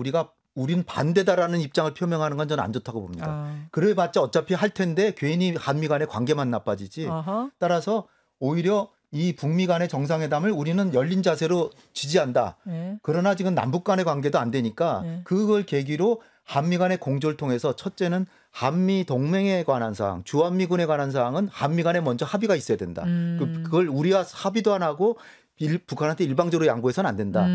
우린 반대다라는 입장을 표명하는 건 저는 안 좋다고 봅니다. 그래봤자 어차피 할 텐데 괜히 한미 간의 관계만 나빠지지. 따라서 오히려 이 북미 간의 정상회담을 우리는 열린 자세로 지지한다. 그러나 지금 남북 간의 관계도 안 되니까 그걸 계기로 한미 간의 공조를 통해서 첫째는 한미 동맹에 관한 사항, 주한미군에 관한 사항은 한미 간에 먼저 합의가 있어야 된다. 그걸 우리가 합의도 안 하고 북한한테 일방적으로 양보해서는 안 된다.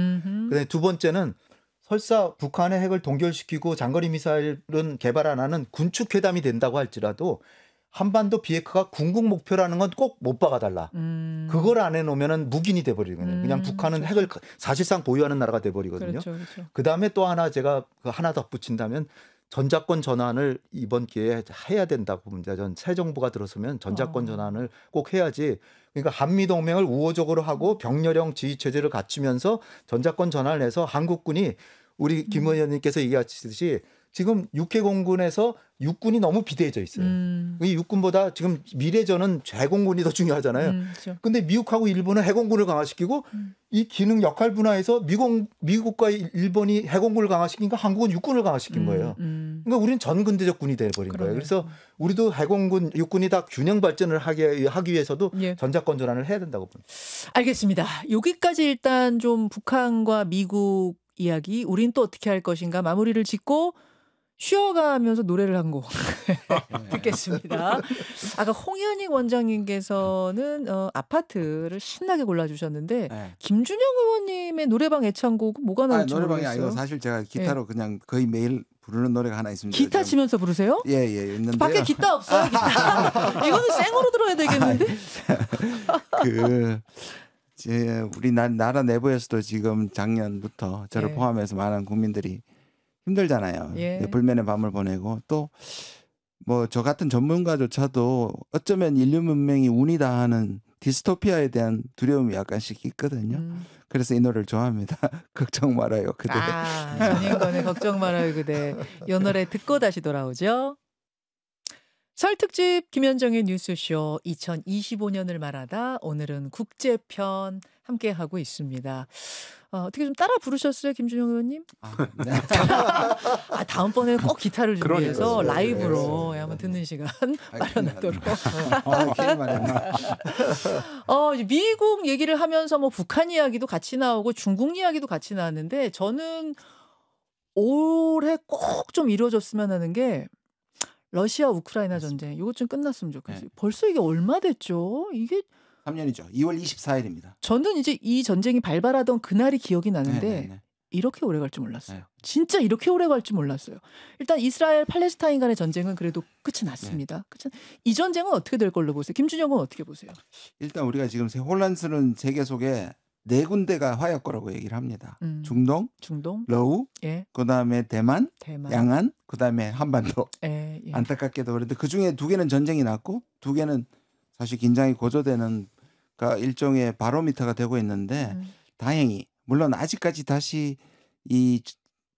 그다음에 두 번째는 설사 북한의 핵을 동결시키고 장거리 미사일은 개발 안 하는 군축회담이 된다고 할지라도 한반도 비핵화가 궁극 목표라는 건 꼭 못 박아달라. 그걸 안 해놓으면 묵인이 돼버리거든요. 그냥 북한은 핵을 사실상 보유하는 나라가 돼버리거든요. 그다음에 또 하나 제가 하나 덧붙인다면 전자권 전환을 이번 기회에 해야 된다고 봅니다. 전 새 정부가 들어서면 전자권 전환을 꼭 해야지. 그러니까 한미동맹을 우호적으로 하고 병렬형 지휘체제를 갖추면서 전자권 전환을 해서 한국군이 우리 김 의원님께서 얘기하시듯이 지금 육해공군에서 육군이 너무 비대해져 있어요. 이 육군보다 지금 미래전은 해공군이 더 중요하잖아요. 그렇죠. 근데 미국하고 일본은 해공군을 강화시키고 이 기능 역할 분화에서 미국과 일본이 해공군을 강화시키니까 한국은 육군을 강화시킨 거예요. 그러니까 우리는 전근대적 군이 돼버린 거예요. 그래서 우리도 해공군, 육군이 다 균형 발전을 하기 위해서도 예. 전작권 전환을 해야 된다고 봅니다. 알겠습니다. 여기까지 일단 좀 북한과 미국 이야기, 우린 또 어떻게 할 것인가 마무리를 짓고 쉬어가면서 노래를 한 곡 듣겠습니다. 아까 홍현익 원장님께서는 아파트를 신나게 골라주셨는데 네. 김준영 의원님의 노래방 애창곡은 뭐가 나올지 노래방이 모르겠어요. 아니고 사실 제가 기타로 그냥 거의 매일 부르는 노래가 하나 있습니다. 기타 치면서 부르세요? 예, 있는데요. 밖에 기타 없어요? 기타. 이거는 생으로 들어야 되겠는데? 우리 나라 내부에서도 지금 작년부터 저를 예. 포함해서 많은 국민들이 힘들잖아요. 예. 불면의 밤을 보내고 또 뭐 저 같은 전문가조차도 어쩌면 인류 문명이 운이다 하는 디스토피아에 대한 두려움이 약간씩 있거든요. 그래서 이 노래를 좋아합니다. 걱정 말아요 그대. 전인권의 걱정 말아요 그대. 이 노래 듣고 다시 돌아오죠. 설 특집 김현정의 뉴스쇼 2025년을 말하다 오늘은 국제편 함께하고 있습니다. 어떻게 좀 따라 부르셨어요 김준영 의원님? 네. 다음번에는 꼭 기타를 준비해서 그러니까요. 라이브로 한번 듣는 시간 마련하도록. 괜히 말했네. 미국 얘기를 하면서 뭐 북한 이야기도 같이 나오고 중국 이야기도 같이 나왔는데 저는 올해 꼭 좀 이루어졌으면 하는 게 러시아 우크라이나 전쟁 이것 좀 끝났으면 좋겠어요. 네. 벌써 이게 얼마 됐죠? 이게 3년이죠. 2월 24일입니다. 저는 이제 이 전쟁이 발발하던 그날이 기억이 나는데 네. 이렇게 오래 갈 줄 몰랐어요. 네. 진짜 이렇게 오래 갈 줄 몰랐어요. 일단 이스라엘 팔레스타인 간의 전쟁은 그래도 끝이 났습니다. 이 전쟁은 어떻게 될 걸로 보세요? 김준영은 어떻게 보세요? 일단 우리가 지금 혼란스러운 세계 속에 4군데가 화약고라고 얘기를 합니다. 중동, 러우, 예. 그다음에 대만, 양안, 그다음에 한반도. 예. 안타깝게도 그런데 그중에 2개는 전쟁이 났고 2개는 사실 긴장이 고조되는 일종의 바로미터가 되고 있는데 다행히 물론 아직까지 다시 이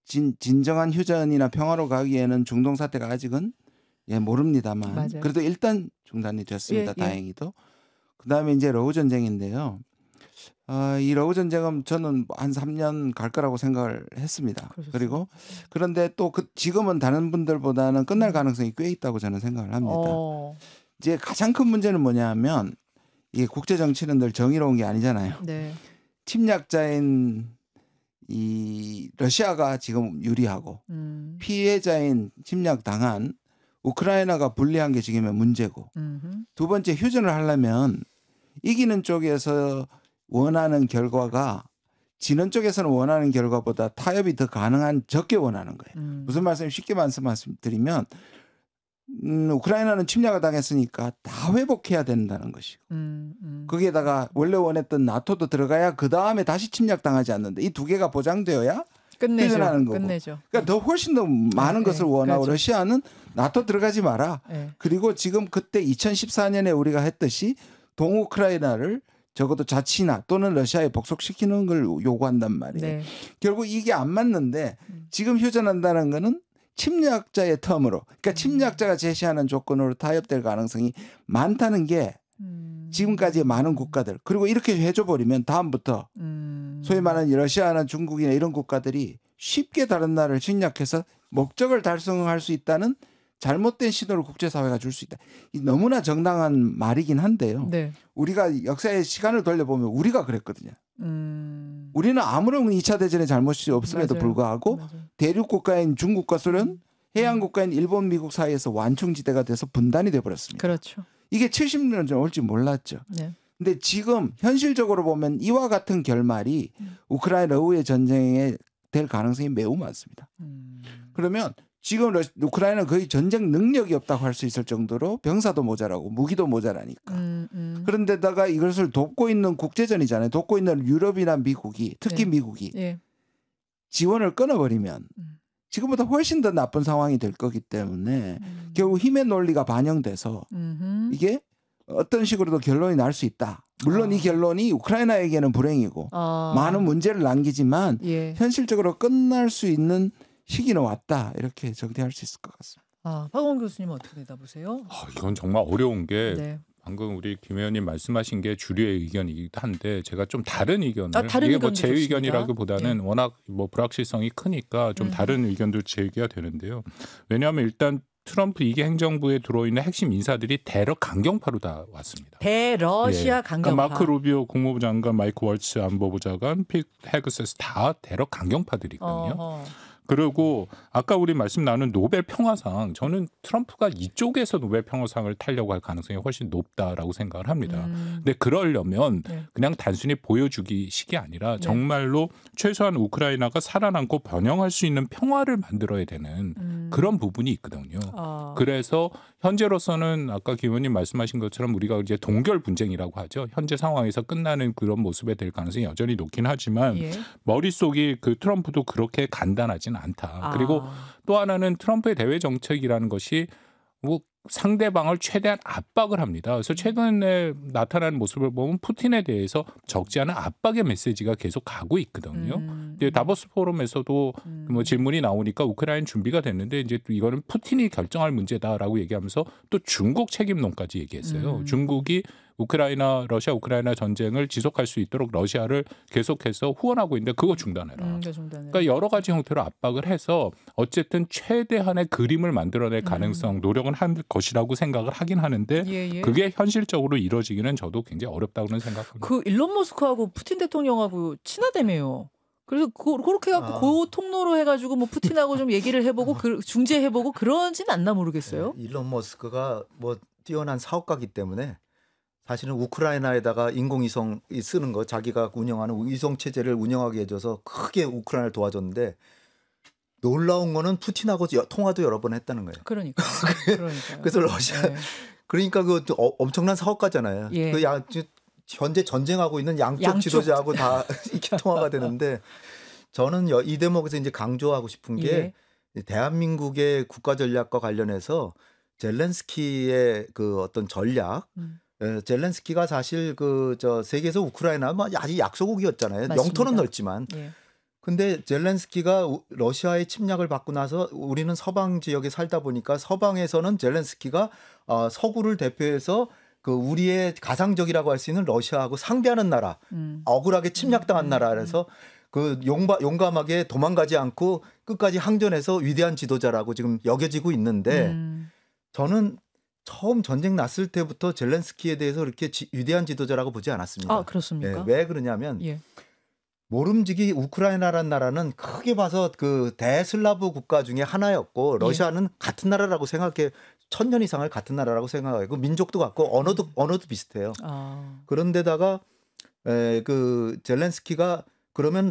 진정한 휴전이나 평화로 가기에는 중동 사태가 아직은 모릅니다만 맞아요. 그래도 일단 중단이 됐습니다. 예. 다행히도. 그다음에 이제 러우 전쟁인데요. 이 러우 전쟁은 저는 한 3년 갈 거라고 생각을 했습니다. 그러셨어요. 그리고 그런데 또 지금은 다른 분들보다는 끝날 가능성이 꽤 있다고 저는 생각을 합니다. 이제 가장 큰 문제는 뭐냐면 이게 국제 정치는 늘 정의로운 게 아니잖아요. 네. 침략자인 이 러시아가 지금 유리하고 피해자인 침략당한 우크라이나가 불리한 게 지금의 문제고 두 번째 휴전을 하려면 이기는 쪽에서 원하는 결과가 지는 쪽에서는 원하는 결과보다 타협이 더 가능한 적게 원하는 거예요. 무슨 말씀 쉽게 말씀드리면 우크라이나는 침략을 당했으니까 다 회복해야 된다는 것이고 거기에다가 원래 원했던 나토도 들어가야 그 다음에 다시 침략당하지 않는데 이 2개가 보장되어야 휴전하는 거고. 끝내죠. 그러니까 더 훨씬 더 많은 것을 원하고 그렇죠. 러시아는 나토 들어가지 마라. 그리고 지금 그때 2014년에 우리가 했듯이 동우크라이나를 적어도 자치나 또는 러시아에 복속시키는 걸 요구한단 말이에요. 네. 결국 이게 안 맞는데 지금 휴전한다는 거는 침략자의 텀으로 그러니까 침략자가 제시하는 조건으로 타협될 가능성이 많다는 게 지금까지의 많은 국가들 그리고 이렇게 해줘버리면 다음부터 소위 말하는 러시아나 중국이나 이런 국가들이 쉽게 다른 나라를 침략해서 목적을 달성할 수 있다는 잘못된 신호를 국제사회가 줄 수 있다. 너무나 정당한 말이긴 한데요. 네. 우리가 역사의 시간을 돌려보면 우리가 그랬거든요. 우리는 아무런 2차 대전의 잘못이 없음에도 맞아요. 불구하고 대륙 국가인 중국과 소련, 해양 국가인 일본, 미국 사이에서 완충지대가 돼서 분단이 돼버렸습니다. 그렇죠. 이게 70년 전 올지 몰랐죠. 네. 근데 지금 현실적으로 보면 이와 같은 결말이 우크라이나 러우의 전쟁에 될 가능성이 매우 많습니다. 그러면 지금 우크라이나는 거의 전쟁 능력이 없다고 할 수 있을 정도로 병사도 모자라고 무기도 모자라니까. 그런데다가 이것을 돕고 있는 국제전이잖아요. 돕고 있는 유럽이나 미국이 특히 네. 미국이 예. 지원을 끊어버리면 지금보다 훨씬 더 나쁜 상황이 될 거기 때문에 결국 힘의 논리가 반영돼서 이게 어떤 식으로도 결론이 날 수 있다. 물론 이 결론이 우크라이나에게는 불행이고 많은 문제를 남기지만 현실적으로 끝날 수 있는 시기는 왔다. 이렇게 정리할 수 있을 것 같습니다. 박원 교수님 어떻게 내다보세요? 이건 정말 어려운 게 방금 우리 김 의원님 말씀하신 게 주류의 의견이기도 한데 제가 좀 다른 의견을 이게 뭐 제 의견이라기보다는 워낙 뭐 불확실성이 크니까 좀 다른 의견도 제기가 되는데요. 왜냐하면 일단 트럼프 2기 행정부에 들어있는 핵심 인사들이 대러 강경파로 다 왔습니다. 대러시아 강경파. 그러니까 마크 루비오 국무부 장관, 마이크 월츠 안보부 장관, 핏 헤그세스 다 대러 강경파들이거든요. 그리고 아까 우리 말씀 나눈 노벨 평화상 저는 트럼프가 이쪽에서 노벨 평화상을 타려고 할 가능성이 훨씬 높다라고 생각을 합니다. 근데 그러려면 그냥 단순히 보여주기식이 아니라 정말로 최소한 우크라이나가 살아남고 번영할 수 있는 평화를 만들어야 되는 그런 부분이 있거든요. 그래서 현재로서는 아까 김 의원님 말씀하신 것처럼 우리가 이제 동결 분쟁이라고 하죠. 현재 상황에서 끝나는 그런 모습에 될 가능성이 여전히 높긴 하지만 머릿속이 그 트럼프도 그렇게 간단하지는 않다. 그리고 또 하나는 트럼프의 대외 정책이라는 것이 뭐 상대방을 최대한 압박을 합니다. 그래서 최근에 나타나는 모습을 보면 푸틴에 대해서 적지 않은 압박의 메시지가 계속 가고 있거든요. 다보스 포럼에서도 뭐 질문이 나오니까 우크라이나 준비가 됐는데 이제 또 이거는 푸틴이 결정할 문제다라고 얘기하면서 또 중국 책임론까지 얘기했어요. 중국이 러시아 우크라이나 전쟁을 지속할 수 있도록 러시아를 계속해서 후원하고 있는데 그거 중단해라. 그러니까 여러 가지 형태로 압박을 해서 어쨌든 최대한의 그림을 만들어낼 가능성, 노력은 한 것이라고 생각을 하긴 하는데 그게 현실적으로 이루어지기는 저도 굉장히 어렵다고는 생각합니다. 그 일론 머스크하고 푸틴 대통령하고 친하다며요. 그래서 그렇게 해갖고 그 통로로 해가지고 뭐 푸틴하고 좀 얘기를 해보고 중재해보고 그러진 않나 모르겠어요. 일론 머스크가 뭐 뛰어난 사업가이기 때문에 사실은 우크라이나에다가 인공위성 쓰는 거 자기가 운영하는 위성 체제를 운영하게 해줘서 크게 우크라이나를 도와줬는데 놀라운 거는 푸틴하고 통화도 여러 번 했다는 거예요. 그러니까. 그래서 러시아 그러니까 그 엄청난 사업가잖아요. 그 현재 전쟁하고 있는 양쪽 지도자하고 다 이렇게 통화가 되는데 저는 이 대목에서 이제 강조하고 싶은 게 대한민국의 국가 전략과 관련해서 젤렌스키의 그 어떤 전략. 젤렌스키가 사실 세계에서 우크라이나 아직 약소국이었잖아요. 맞습니다. 영토는 넓지만. 근데 젤렌스키가 러시아의 침략을 받고 나서 우리는 서방 지역에 살다 보니까 서방에서는 젤렌스키가 서구를 대표해서 그 우리의 가상적이라고 할 수 있는 러시아하고 상대하는 나라, 억울하게 침략당한 나라에서 그 용감하게 도망가지 않고 끝까지 항전해서 위대한 지도자라고 지금 여겨지고 있는데 저는 처음 전쟁 났을 때부터 젤렌스키에 대해서 이렇게 위대한 지도자라고 보지 않았습니다. 그렇습니까? 왜 그러냐면 모름지기 우크라이나라는 나라는 크게 봐서 그 대슬라브 국가 중에 하나였고 러시아는 같은 나라라고 생각해 1000년 이상을 같은 나라라고 생각하고 민족도 같고 언어도 비슷해요. 그런데다가 그 젤렌스키가 그러면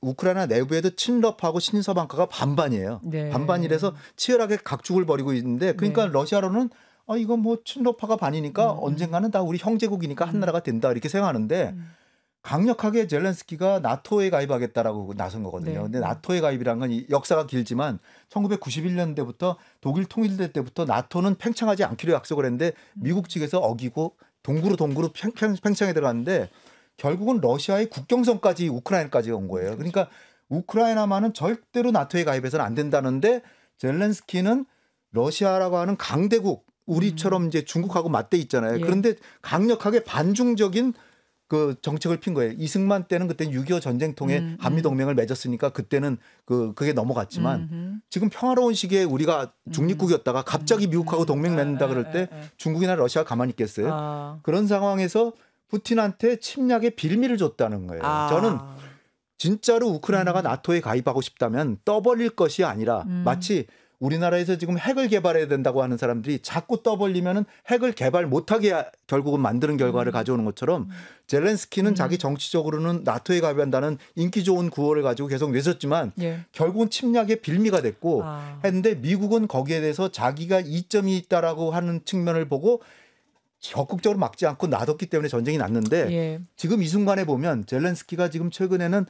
우크라이나 내부에도 친러파하고 친서방파가 반반이에요. 반반이라서 치열하게 각축을 벌이고 있는데 그러니까 러시아로는 이건 뭐 친러파가 반이니까 언젠가는 다 우리 형제국이니까 한 나라가 된다 이렇게 생각하는데 강력하게 젤렌스키가 나토에 가입하겠다라고 나선 거거든요. 근데 나토에 가입이란 건 역사가 길지만 1991년대부터 독일 통일될 때부터 나토는 팽창하지 않기로 약속을 했는데 미국 측에서 어기고 동구로 팽창에 들어갔는데 결국은 러시아의 국경선까지 우크라이나까지 온 거예요. 그러니까 우크라이나만은 절대로 나토에 가입해서는 안 된다는데 젤렌스키는 러시아라고 하는 강대국 우리처럼 이제 중국하고 맞대 있잖아요. 그런데 강력하게 반중적인 그 정책을 핀 거예요. 이승만 때는 그때 6.25 전쟁 통해 한미동맹을 맺었으니까 그때는 그게 넘어갔지만 지금 평화로운 시기에 우리가 중립국이었다가 갑자기 미국하고 동맹 맺는다 그럴 때 중국이나 러시아가 가만히 있겠어요? 그런 상황에서 푸틴한테 침략의 빌미를 줬다는 거예요. 저는 진짜로 우크라이나가 나토에 가입하고 싶다면 떠벌릴 것이 아니라 마치 우리나라에서 지금 핵을 개발해야 된다고 하는 사람들이 자꾸 떠벌리면은 핵을 개발 못하게 결국은 만드는 결과를 가져오는 것처럼 젤렌스키는 자기 정치적으로는 나토에 가입한다는 인기 좋은 구호를 가지고 계속 내셨지만 결국은 침략의 빌미가 됐고 했는데 미국은 거기에 대해서 자기가 이점이 있다라고 하는 측면을 보고 적극적으로 막지 않고 놔뒀기 때문에 전쟁이 났는데 지금 이 순간에 보면 젤렌스키가 지금 최근에는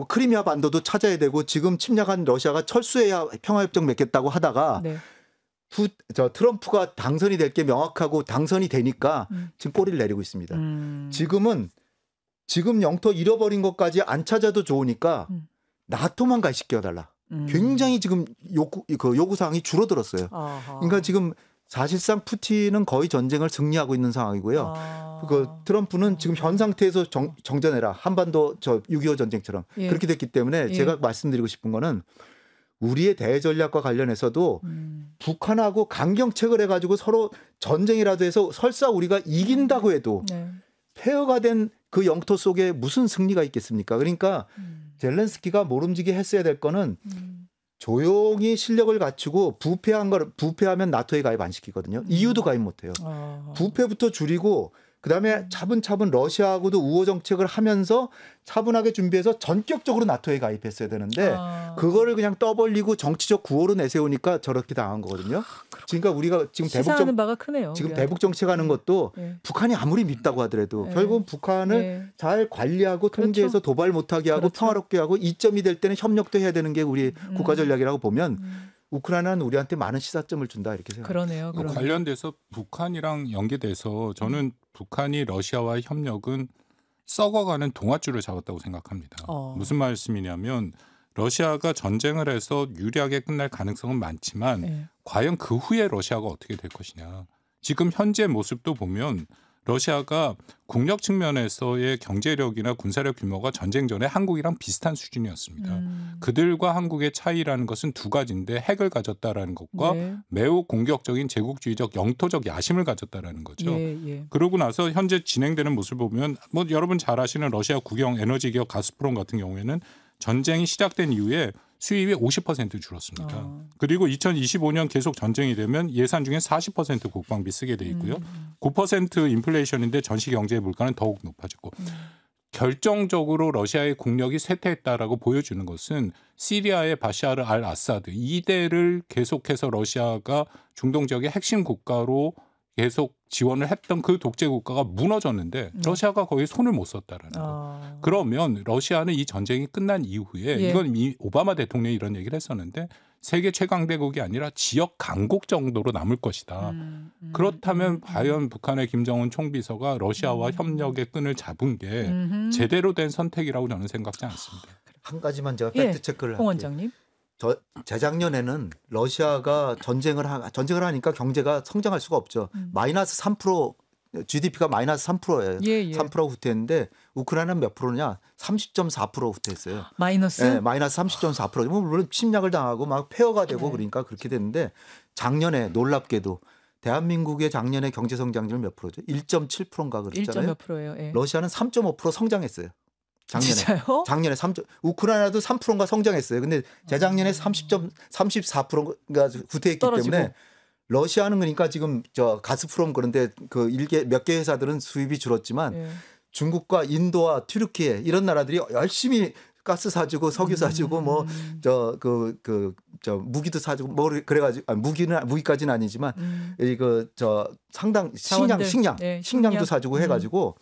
크리미아 반도도 찾아야 되고 지금 침략한 러시아가 철수해야 평화협정 맺겠다고 하다가 트럼프가 당선이 될 게 명확하고 당선이 되니까 지금 꼬리를 내리고 있습니다. 지금 영토 잃어버린 것까지 안 찾아도 좋으니까 나토만 가시켜달라. 굉장히 지금 요구사항이 줄어들었어요. 그러니까 지금 사실상 푸틴은 거의 전쟁을 승리하고 있는 상황이고요. 트럼프는 지금 현 상태에서 정전해라. 한반도 6.25 전쟁처럼 그렇게 됐기 때문에 제가 말씀드리고 싶은 거는 우리의 대전략과 관련해서도 북한하고 강경책을 해가지고 서로 전쟁이라도 해서 설사 우리가 이긴다고 해도 폐허가 된 그 영토 속에 무슨 승리가 있겠습니까? 그러니까 젤렌스키가 모름지기 했어야 될 거는 조용히 실력을 갖추고 부패하면 나토에 가입 안 시키거든요. EU도 가입 못해요. 부패부터 줄이고 그다음에 차분차분 러시아하고도 우호 정책을 하면서 차분하게 준비해서 전격적으로 나토에 가입했어야 되는데 그거를 그냥 떠벌리고 정치적 구호로 내세우니까 저렇게 당한 거거든요. 그러니까 우리가 지금 시사하는 바가 크네요. 지금 대북 정책하는 것도 북한이 아무리 밉다고 하더라도 결국은 북한을 잘 관리하고 통제해서 도발 못하게 하고 평화롭게 하고 이점이 될 때는 협력도 해야 되는 게 우리 국가 전략이라고 보면 우크라이나는 우리한테 많은 시사점을 준다 이렇게 생각합니다. 그러네요. 관련돼서 북한이랑 연계돼서 저는 북한이 러시아와의 협력은 썩어가는 동아줄을 잡았다고 생각합니다. 무슨 말씀이냐면 러시아가 전쟁을 해서 유리하게 끝날 가능성은 많지만 과연 그 후에 러시아가 어떻게 될 것이냐. 지금 현재 모습도 보면 러시아가 국력 측면에서의 경제력이나 군사력 규모가 전쟁 전에 한국이랑 비슷한 수준이었습니다. 그들과 한국의 차이라는 것은 두 가지인데 핵을 가졌다라는 것과 매우 공격적인 제국주의적 영토적 야심을 가졌다라는 거죠. 그러고 나서 현재 진행되는 모습을 보면 뭐 여러분 잘 아시는 러시아 국영 에너지 기업 가스프롬 같은 경우에는 전쟁이 시작된 이후에 수입이 50% 줄었습니다. 그리고 2025년 계속 전쟁이 되면 예산 중에 40% 국방비 쓰게 돼 있고요. 9% 인플레이션인데 전시 경제의 물가는 더욱 높아지고 결정적으로 러시아의 국력이 쇠퇴했다라고 보여주는 것은 시리아의 바샤르 알 아사드 이대를 계속해서 러시아가 중동 지역의 핵심 국가로 계속 지원을 했던 그 독재 국가가 무너졌는데 러시아가 거의 손을 못 썼다라는 거. 그러면 러시아는 이 전쟁이 끝난 이후에 이건 이미 오바마 대통령이 이런 얘기를 했었는데 세계 최강대국이 아니라 지역 강국 정도로 남을 것이다. 그렇다면 과연 북한의 김정은 총비서가 러시아와 협력의 끈을 잡은 게 제대로 된 선택이라고 저는 생각지 않습니다. 한 가지만 제가 팩트 체크를 할게요. 홍 원장님. 재작년에는 러시아가 전쟁을 하니까 경제가 성장할 수가 없죠. 마이너스 3% GDP가 마이너스 3%예요. 3% 후퇴했는데 우크라이나는 몇 프로냐? 30.4% 후퇴했어요. 마이너스? 네, 마이너스 30.4%. 물론 침략을 당하고 막 폐허가 되고 그러니까 그렇게 됐는데 작년에 놀랍게도 대한민국의 작년에 경제 성장률 몇 프로죠? 1.7%인가 그랬잖아요. 1. 몇 프로예요. 러시아는 3.5% 성장했어요. 진짜요? 작년에 우크라이나도 3%인가 성장했어요. 근데 재작년에 34%가 후퇴했기 떨어지고. 때문에 러시아는 그러니까 지금 가스프롬 그런데 그 몇 개 회사들은 수입이 줄었지만 중국과 인도와 튀르키예 이런 나라들이 열심히 가스 사주고 석유 사주고 뭐 무기도 사주고 뭐 그래가지고 무기까지는 아니지만 상당 식량도 사주고 해가지고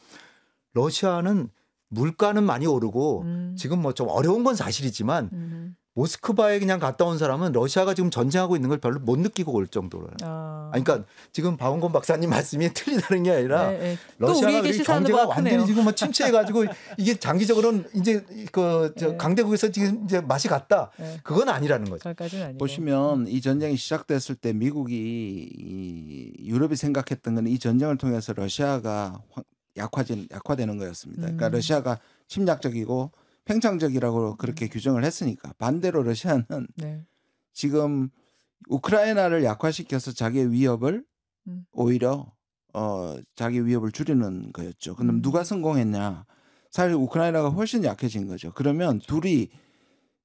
러시아는 물가는 많이 오르고 지금 뭐 좀 어려운 건 사실이지만 모스크바에 그냥 갔다 온 사람은 러시아가 지금 전쟁하고 있는 걸 별로 못 느끼고 올 정도로. 그러니까 지금 박원곤 박사님 말씀이 틀리다는 게 아니라 러시아가 경제가 완전히 지금 뭐 침체해가지고 이게 장기적으로는 이제 강대국에서 지금 이제 맛이 갔다. 그건 아니라는 거죠. 보시면 이 전쟁이 시작됐을 때 미국이 유럽이 생각했던 건 이 전쟁을 통해서 러시아가 약화되는 거였습니다. 그러니까 러시아가 침략적이고 팽창적이라고 그렇게 규정을 했으니까 반대로 러시아는 지금 우크라이나를 약화시켜서 자기의 위협을 오히려 자기 위협을 줄이는 거였죠. 그럼 누가 성공했냐? 사실 우크라이나가 훨씬 약해진 거죠. 그러면 둘이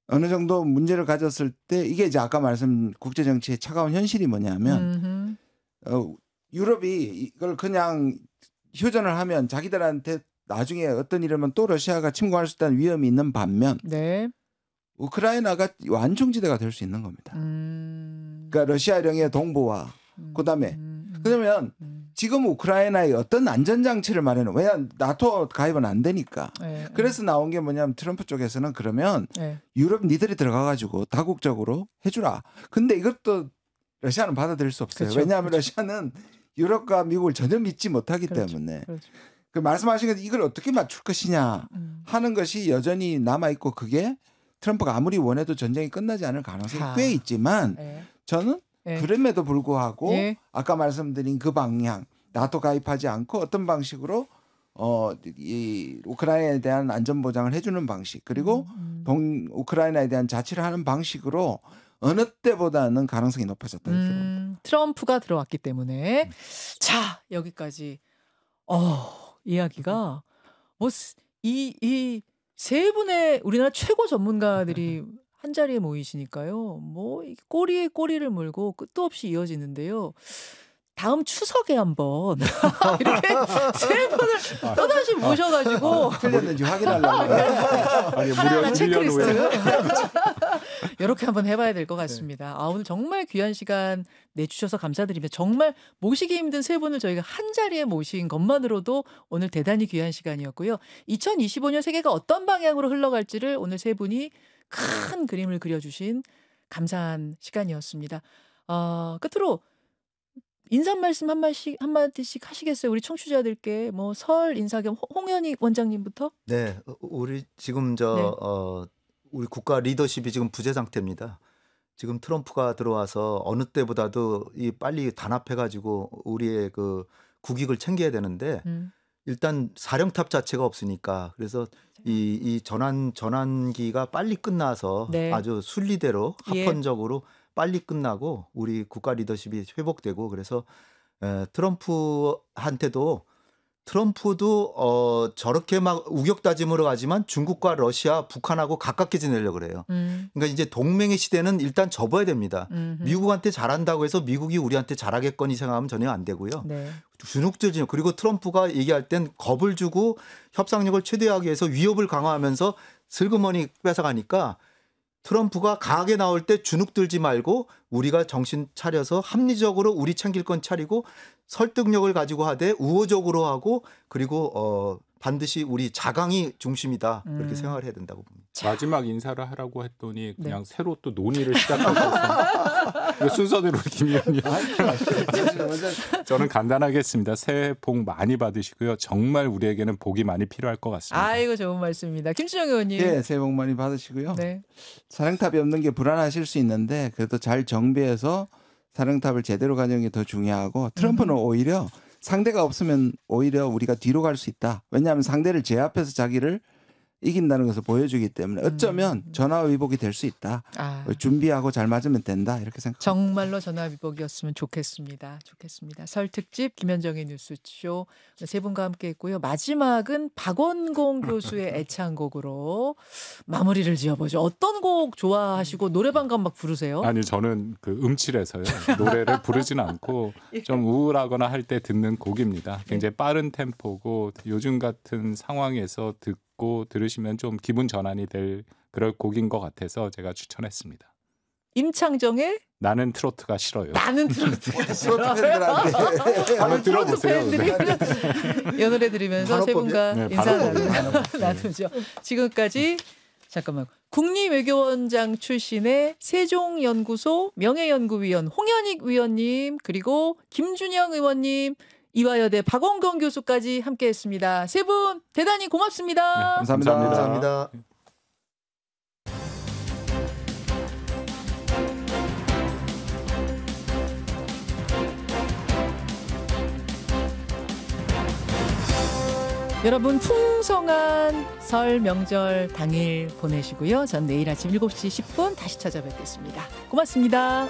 어느 정도 문제를 가졌을 때 이게 이제 아까 말씀 국제 정치의 차가운 현실이 뭐냐면 유럽이 이걸 그냥 휴전을 하면 자기들한테 나중에 어떤 일이면 또 러시아가 침공할 수 있다는 위험이 있는 반면 우크라이나가 완충지대가 될 수 있는 겁니다. 그러니까 러시아령의 동부와 그다음에 그러면 지금 우크라이나의 어떤 안전장치를 마련해 왜냐하면 나토 가입은 안 되니까 그래서 나온 게 뭐냐면 트럼프 쪽에서는 그러면 유럽 니들이 들어가가지고 다국적으로 해주라. 근데 이것도 러시아는 받아들일 수 없어요. 그렇죠. 왜냐하면 러시아는 유럽과 미국을 전혀 믿지 못하기 때문에. 그 말씀하신 게 이걸 어떻게 맞출 것이냐 하는 것이 여전히 남아있고 그게 트럼프가 아무리 원해도 전쟁이 끝나지 않을 가능성이 꽤 있지만 저는 그럼에도 불구하고 아까 말씀드린 그 방향 나토 가입하지 않고 어떤 방식으로 이 우크라이나에 대한 안전 보장을 해주는 방식 그리고 우크라이나에 대한 자치를 하는 방식으로 어느 때보다는 가능성이 높아졌다 이렇게 봅니다. 트럼프가 들어왔기 때문에 자 여기까지 이야기가 뭐 이 세 분의 우리나라 최고 전문가들이 한 자리에 모이시니까요. 뭐 꼬리에 꼬리를 물고 끝도 없이 이어지는데요. 다음 추석에 한번 이렇게 세 분을 또다시 모셔가지고 틀렸는지 확인하려고 하나하나 체크리스트 이렇게 한번 해봐야 될 것 같습니다. 오늘 정말 귀한 시간 내주셔서 감사드립니다. 정말 모시기 힘든 세 분을 저희가 한 자리에 모신 것만으로도 오늘 대단히 귀한 시간이었고요. 2025년 세계가 어떤 방향으로 흘러갈지를 오늘 세 분이 큰 그림을 그려주신 감사한 시간이었습니다. 끝으로 인사 말씀 한마디씩 하시겠어요? 우리 청취자들께 뭐 설 인사 겸 홍현익 원장님부터. 네, 우리 지금 우리 국가 리더십이 지금 부재 상태입니다. 지금 트럼프가 들어와서 어느 때보다도 빨리 단합해가지고 우리의 그 국익을 챙겨야 되는데 일단 사령탑 자체가 없으니까 그래서 이 전환기가 빨리 끝나서 아주 순리대로 합헌적으로 빨리 끝나고 우리 국가 리더십이 회복되고 그래서 트럼프도 저렇게 막 우격다짐으로 가지만 중국과 러시아, 북한하고 가깝게 지내려고 그래요. 그러니까 이제 동맹의 시대는 일단 접어야 됩니다. 미국한테 잘한다고 해서 미국이 우리한테 잘하겠거니 생각하면 전혀 안 되고요. 주눅들지 그리고 트럼프가 얘기할 땐 겁을 주고 협상력을 최대화하기 위해서 위협을 강화하면서 슬그머니 뺏어가니까 트럼프가 강하게 나올 때 주눅 들지 말고 우리가 정신 차려서 합리적으로 우리 챙길 건 차리고 설득력을 가지고 하되 우호적으로 하고 그리고 반드시 우리 자강이 중심이다 그렇게 생각을 해야 된다고 봅니다. 마지막 인사를 하라고 했더니 그냥 새로 또 논의를 시작하셔서 순서대로 김 의원님. 저는 간단하게 했습니다. 새해 복 많이 받으시고요. 정말 우리에게는 복이 많이 필요할 것 같습니다. 아이고 좋은 말씀입니다. 김수정 의원님. 네, 새해 복 많이 받으시고요. 사령탑이 없는 게 불안하실 수 있는데 그래도 잘 정비해서 사령탑을 제대로 가는 게 더 중요하고 트럼프는 오히려 상대가 없으면 오히려 우리가 뒤로 갈 수 있다. 왜냐하면 상대를 제압해서 자기를 이긴다는 것을 보여주기 때문에 어쩌면 전화위복이 될 수 있다. 준비하고 잘 맞으면 된다. 이렇게 생각합니다. 정말로 전화위복이었으면 좋겠습니다. 설 특집 김현정의 뉴스쇼 세 분과 함께 했고요. 마지막은 박원공 교수의 애창곡으로 마무리를 지어보죠. 어떤 곡 좋아하시고 노래방 가면 막 부르세요? 아니 저는 그 음칠해서요. 노래를 부르지는 않고 좀 우울하거나 할 때 듣는 곡입니다. 굉장히 빠른 템포고 요즘 같은 상황에서 들으시면 좀 기분 전환이 될 그럴 곡인 것 같아서 제가 추천했습니다. 임창정의 나는 트로트가 싫어요. 나는 트로트가 싫어요. 한번 들어보세요. 이 노래 들으면서 세 분과 인사 나누죠. 지금까지 잠깐만 국립외교원장 출신의 세종연구소 명예연구위원 홍현익 위원님 그리고 김준영 의원님 이화여대 박원공 교수까지 함께했습니다. 세 분 대단히 고맙습니다. 감사합니다. 감사합니다. 여러분 풍성한 설 명절 당일 보내시고요. 전 내일 아침 7시 10분 다시 찾아뵙겠습니다. 고맙습니다.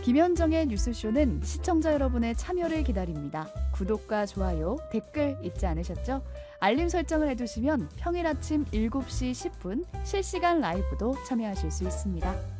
김현정의 뉴스쇼는 시청자 여러분의 참여를 기다립니다. 구독과 좋아요, 댓글 잊지 않으셨죠? 알림 설정을 해두시면 평일 아침 7시 10분 실시간 라이브도 참여하실 수 있습니다.